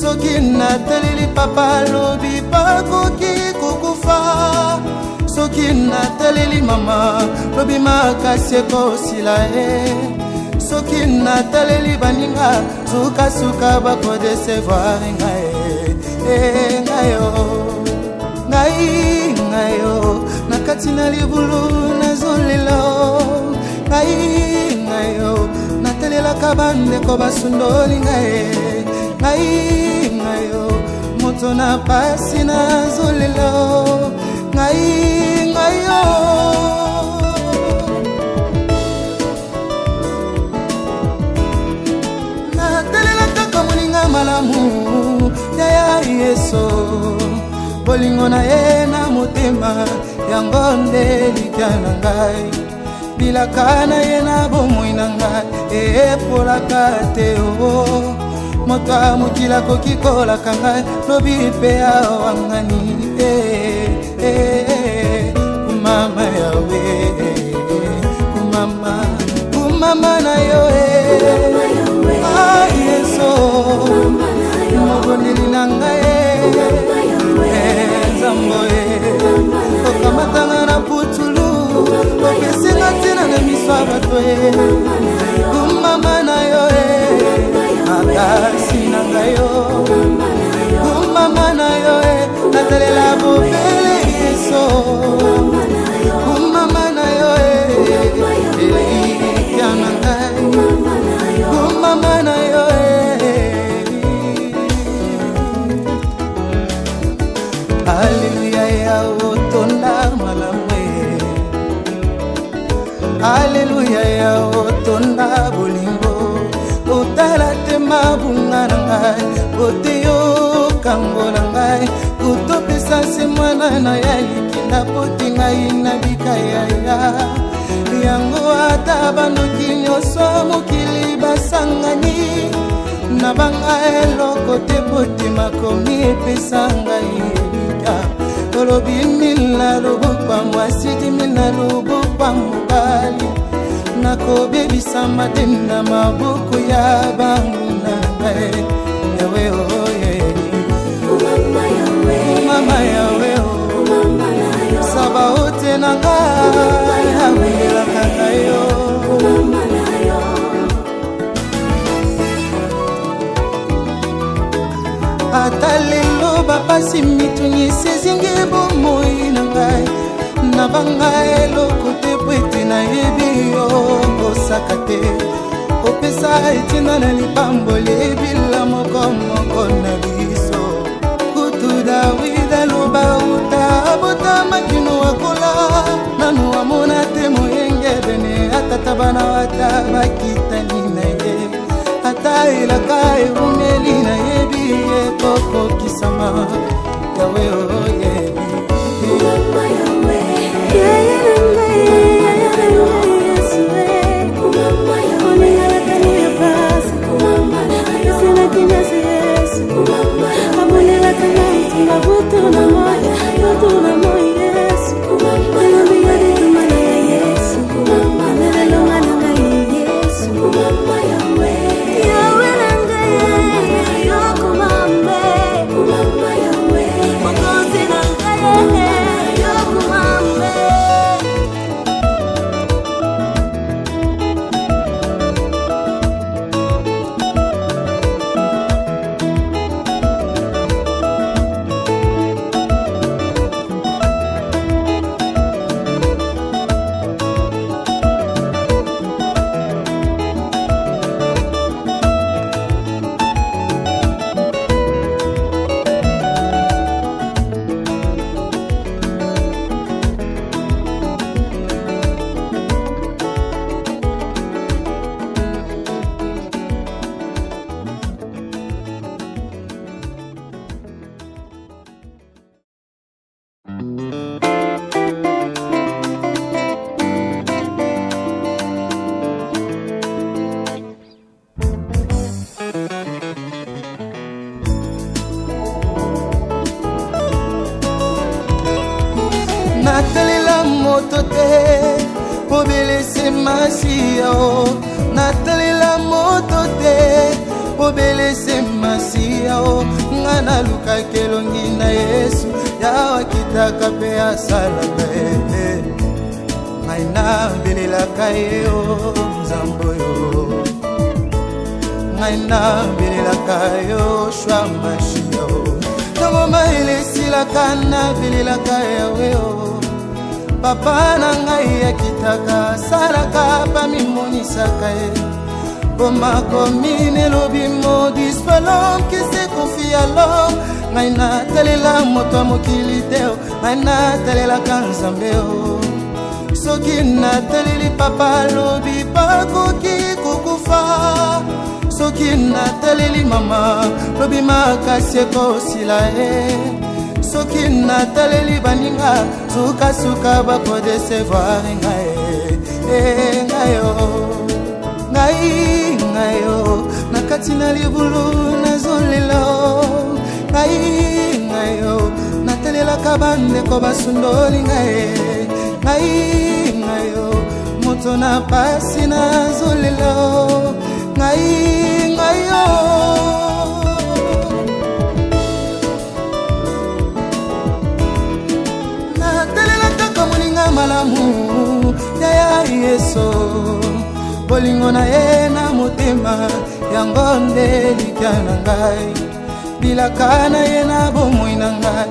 soki nataleli papa lobi bakoki kokufa soki nataleli mama lobi makasi ekosila ye soki nataleli baninga sukasuka bakodesevoir ngai o na kati na libulu nazolela ngai o natalelaka bandeko basundoli ngai o moto na pasi nazolela ngai o natelelaka moninga malamu ya Yesu bolingo na ye na motema yango nde likya na ngai bilaka na ye na bomoi na ngai epolaka te o moto ya mokili akoki kolaka ngai lobi mpe awangani kumama yawe kumama na yo Yesu mobondeli na ngai nzambo okamatanga na putulu okesinga ntina na miso ya bato kumama na yo makasi na ngai yo kumama na yo natalela bobele Yesu kumama na yo elikya na ngai kumama na yo Alléluia ya otonda malamwe Alléluia ya otonda bolingo otala te mabunga na ngai oteyo kango na ngai kutopesa se mwana na ya likinda poti ngai na bikayaya yango ata bandoki nyonso mokili basangani na banga eloko te poti makomi epesa ngai tolobi mila lobokwa mwasi dimina lobokwa mobali nakobebisa mateni na maboko ya banguna ngai yawe oye mama yawe o saba ote na ngai awelaka ngai yo ata lelo bapasi mituni sezingi bomoi na ngai na banga eloko te po ete nayebi yo kosaka te opesa etina na lipamboli ebila moko na biso kutu dawida loba uta abota makino akola nanu amona te moyengebene atata bana wata bakitani na ye ata elaka erumeli na yebi ekoko kisama yawe oyebi masia o natalela moto te obelese masia o nga naluka kelongi na Yesu yawa kitaka pe asalaka ngai nabelelaka ye o nzambo yo ngai nabelelaka yo shwa mashia o ntango maelesilaka nabelelaka yawe o papa na ngai akitaka asalaka pamimonisaka ye bomakomine lobi maudit soit l'homme qui se confie à l'homme ngai natalela moto ya mokili te o ngai natalelaka nzambe o soki nataleli papa lobi bakoki kokufa soki nataleli mama lobi makasi ekosila ye soki nataleli baninga sukasuka bakodesevoir ngayo ngayo na kati na libulu nazolelo ngayo natalelaka bandeko basundoli ngayo moto na pasi nazolelo ngayo natelelaka moninga malamu ya Yesu bolingo na ye na motema yango nde likya na ngai bilaka na ye na bomoi na ngai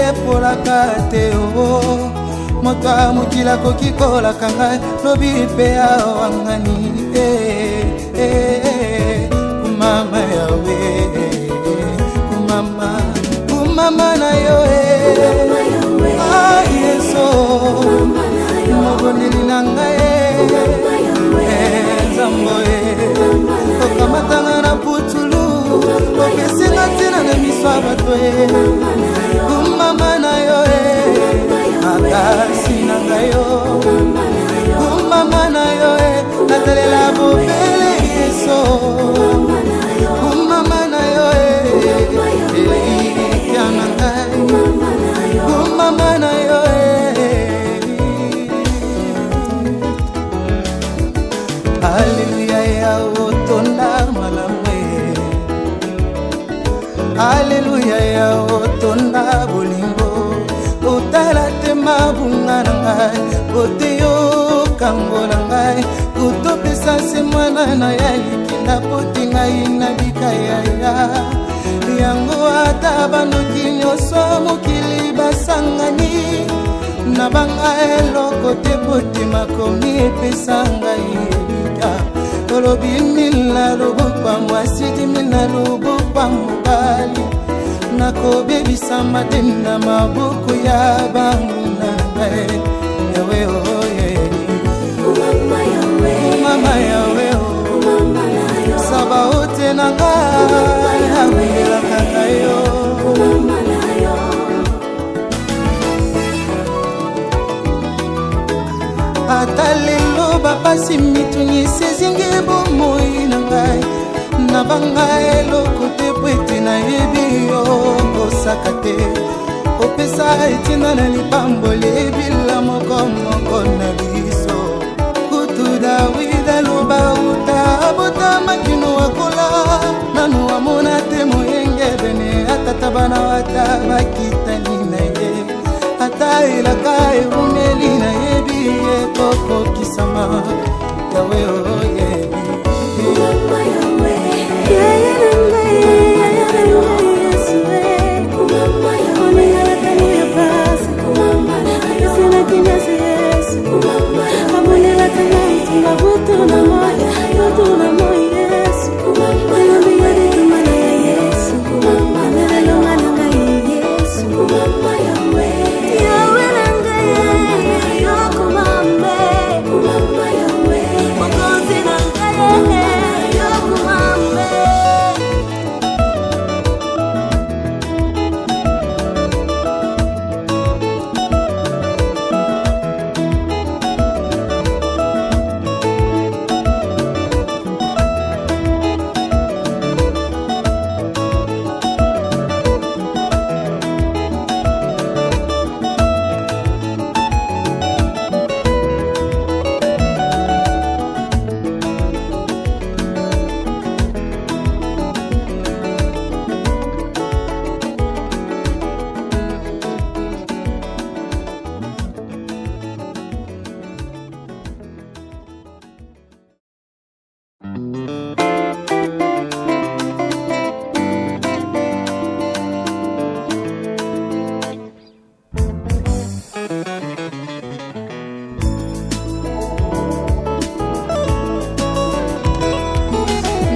epolaka te o moto ya mokili akoki kolaka ngai lobi mpe awangani kumama yawe kumama na yo Yesu mobondeli na ngai nzamboe okamatanga na putulu okesinga ntina na miso ya bato kumama na yo makasi na ngai yo kumama na yo natalela bobele Yesu kumama na yo elikya na ngai kumama na yo Alléluia ya otonda malamwe Alléluia ya otonda bolingo otala te mabunga na ngai oteyo kango na ngai utopesa se mwana na ya likinda poti ngai na bikaya yango ata banoki nyonso mokili basangani na banga eloko te poti makomi epesa ngai tolobi mila lobokwa mwasi dimila lobokwa mobali nakobebisama te na maboko ya banguna ngai yawe oye mama yawe saba ote na ngai abelaka ngai yo ata lelo bapasi mituni sezingi bomoi na ngai na banga eloko te po ete nayebi yo kosaka te opesa etina na lipamboli ebila moko na biso kutu dawida loba uta abota makino akola nanu amona te moyenge bene atata bana wata bakitani na ye ata elaka eumeli na yebi ekoko kisama yawe oyebi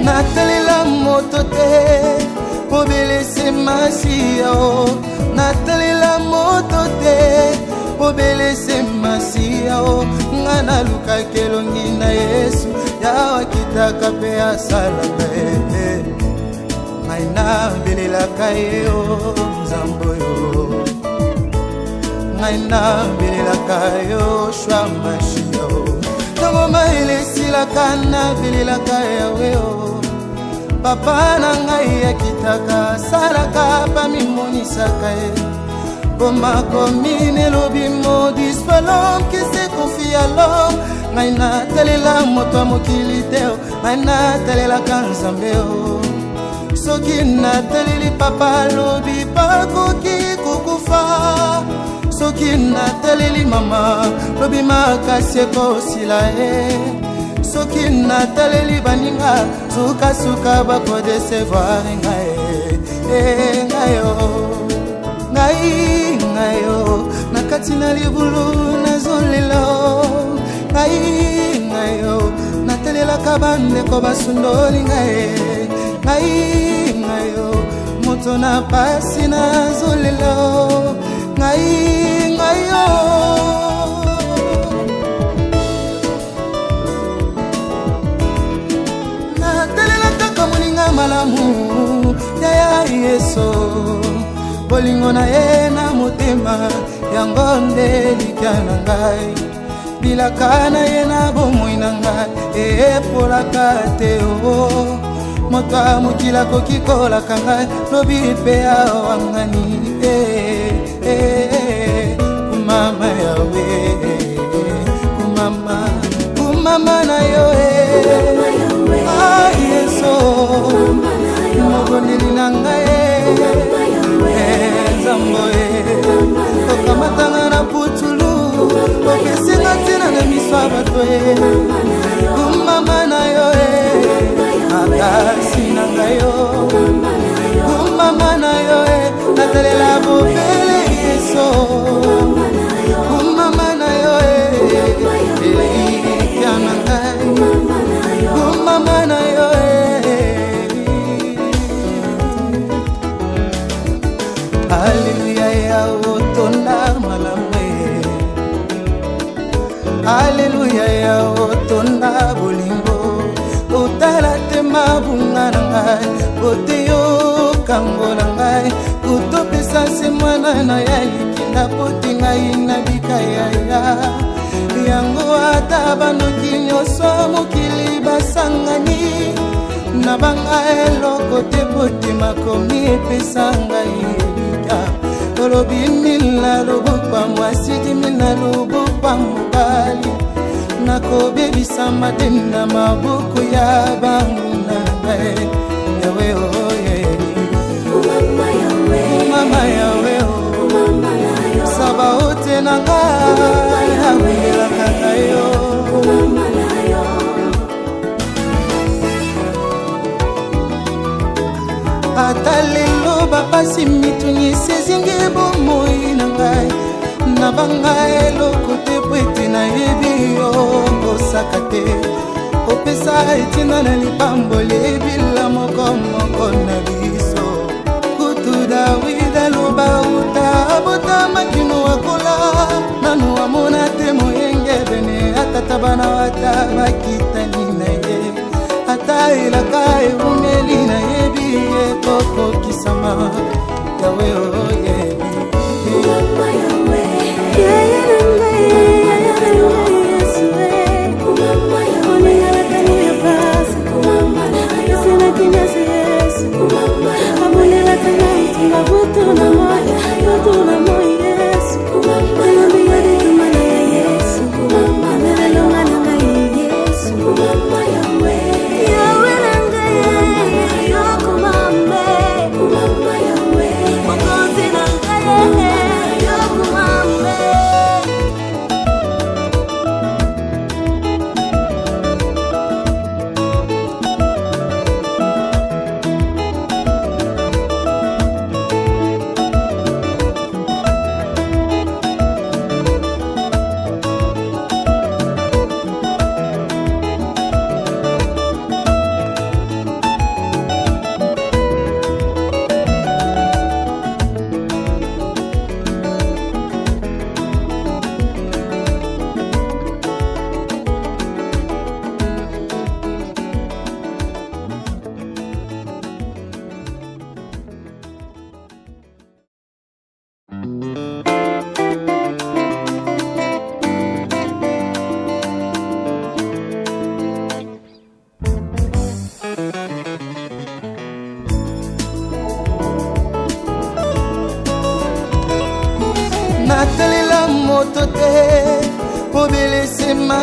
natalela moto te obelese masiya o natalela moto te obelese masiya o nga nalukaki elongi na Yesu yawa kitaka mpe asalaka ngai nabelelaka ye o nzambo yo ngai nabelelaka yo shwa mashiya o ntango mayele esilaka nabelelaka yawe o papa na ngai akitaka asalaka pamimonisaka ye komakomi nelobi modis pas l'homme qui se confie à l'homme ngai natalela moto ya mokili te ngai natalelaka nzambe o soki nataleli papa lobi bakoki kokufa soki nataleli mama lobi makasi ekosila ye soki nataleli baninga sukasuka bakodesevoir ngai ngayo ngayo nakati na libulu nazolela ngayo natelelaka bandeko basundoli ngayo moto na pasi nazolela ngayo natelelaka kamuninga malamu yaya Yesu bolingo na ye na motema yango nde likya na ngai bilaka na ye na bomoi na ngai epolaka te o moto amokila koki kolaka ngai lobi mpe awangani kumama yawe kumama na yo Yesu mobondeli na ngai Zamboe okamatanga na putulu okesinga ntina na miso ya bato kumama na yo makasi na ngai yo kumama na yo natalela bobele Yesu kumama na yo elikya na ngai kumama na yo Alléluia ya otonda malamwe Alléluia ya otonda bolingo otala te mabunga na ngai oteyo kango na ngai kutopesa se mwana na ya likinda poti ngai na bikayaya yango ata banoki nyonso mokili basangani na banga eloko te poti makomi epesa ngai tolobi mila lobokwa mwasi dimila lobokwa mobali nakobebisama te na maboko ya banguna ngai yawe oye mama yawe saba ote na ngai awelaka ngai yo ata lelo bapasi mituni sezingi bomoi na ngai na banga eloko te po ete nayebi yo kosaka te opesa etina na lipamboli ebila moko na biso kutu Dawida loba uta abota makino akola nanu amona te moyenge bene atata bana wata bakitani na ye ata elaka ebumeli na yebi ekoko kisama yawe oyebi Yes,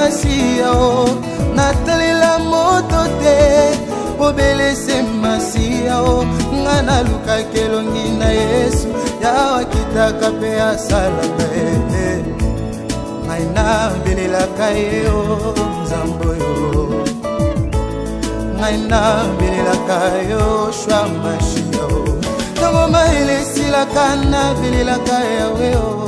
masiya o natalela moto te obelese masiya o nga nalukaki elongi na Yesu yawa kitaka mpe asalaka ye ngai nabelelaka ye o nzambe oyo ngai nabelelaka yo shwa mashiya o ntango mayele esilaka nabelelaka yawe o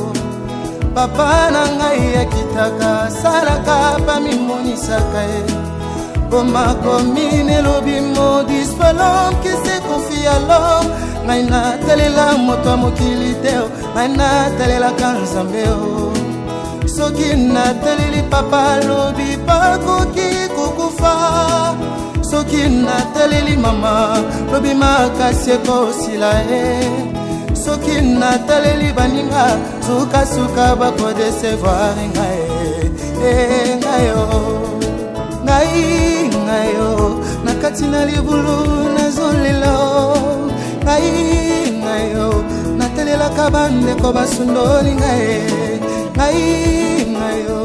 papa na ngai akitaka asalaka pamimonisaka ye Comme commune lobi maudit soit l'homme qui se confie à l'homme. Ngai natalela moto ya mokili te ngai natalela kanzambe o soki nataleli papa lobi bakoki kokufa soki nataleli mama lobi makasi ekosila ye soki nataleli baninga sukasuka bakodesevoir ngai ngai o ngai yo nakati na libulu nazolela ngai yo natelelaka bandeko basundoli ngai yo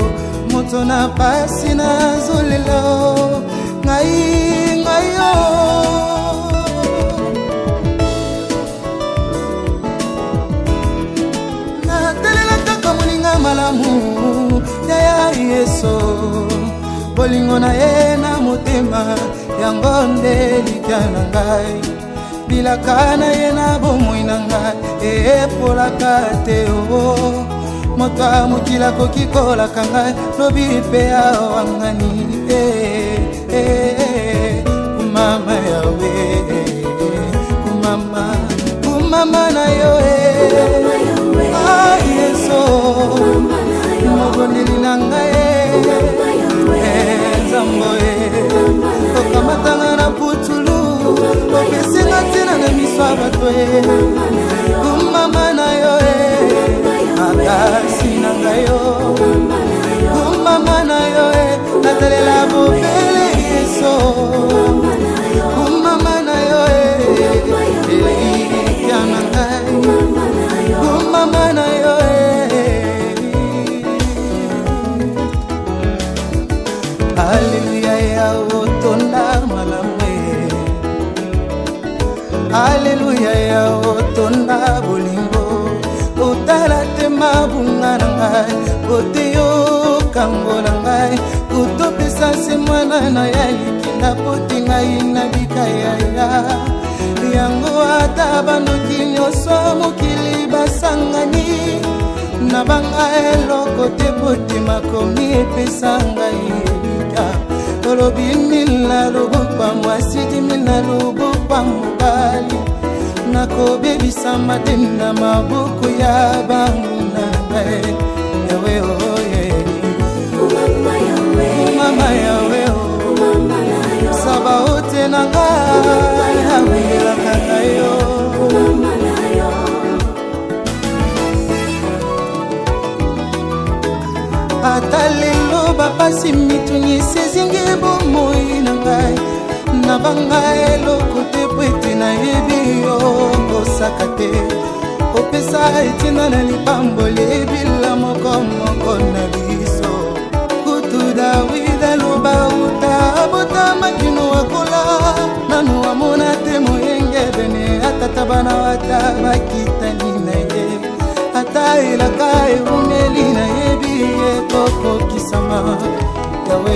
moto na pasi nazolela ngai yo natelelaka kamoninga malamu ya Yesu bolingo na ye na motema yango nde likya na ngai bilaka na ye na bomoi na ngai epolaka te o moto ya mokili akoki kolaka ngai lobi mpe awangani kumama yawe kumama na yo Yesu mobondeli na ngai Zamboe okamatanga na putulu okesinga ntina na miso ya bato kumama na yo makasi na ngai yo kumama na yo natalela bobele Yesu kumama na yo elikya na ngai kumama na yo Alléluia ya otonda malamwe Alléluia ya otonda bolingo otala te mabunga na ngai oteyo kango na ngai kutopesa se mwana na ya likinda poti ngai na bikaya yango ata bandoki nyonso mokili basangani na banga eloko te poti makomi epesa ngai tolobi mila lobokwa mwasi dimila lobokwa mobali nakobebisa mateni na maboko ya banguna ngai yawe oye mama yawe o saba ote na ngai awelaka ngai yo ata lelo bapasi mituni sezingi bomoi na ngai na banga eloko te po ete nayebi yo kosaka te kopesa etina na lipamboli ebila mokomoko na biso kutu Dawidi aloba uta abota makino akola nanu amona te moyenge bene atata bana wata bakitani na ye ata elaka eumeli na yebi ekokokisama yawe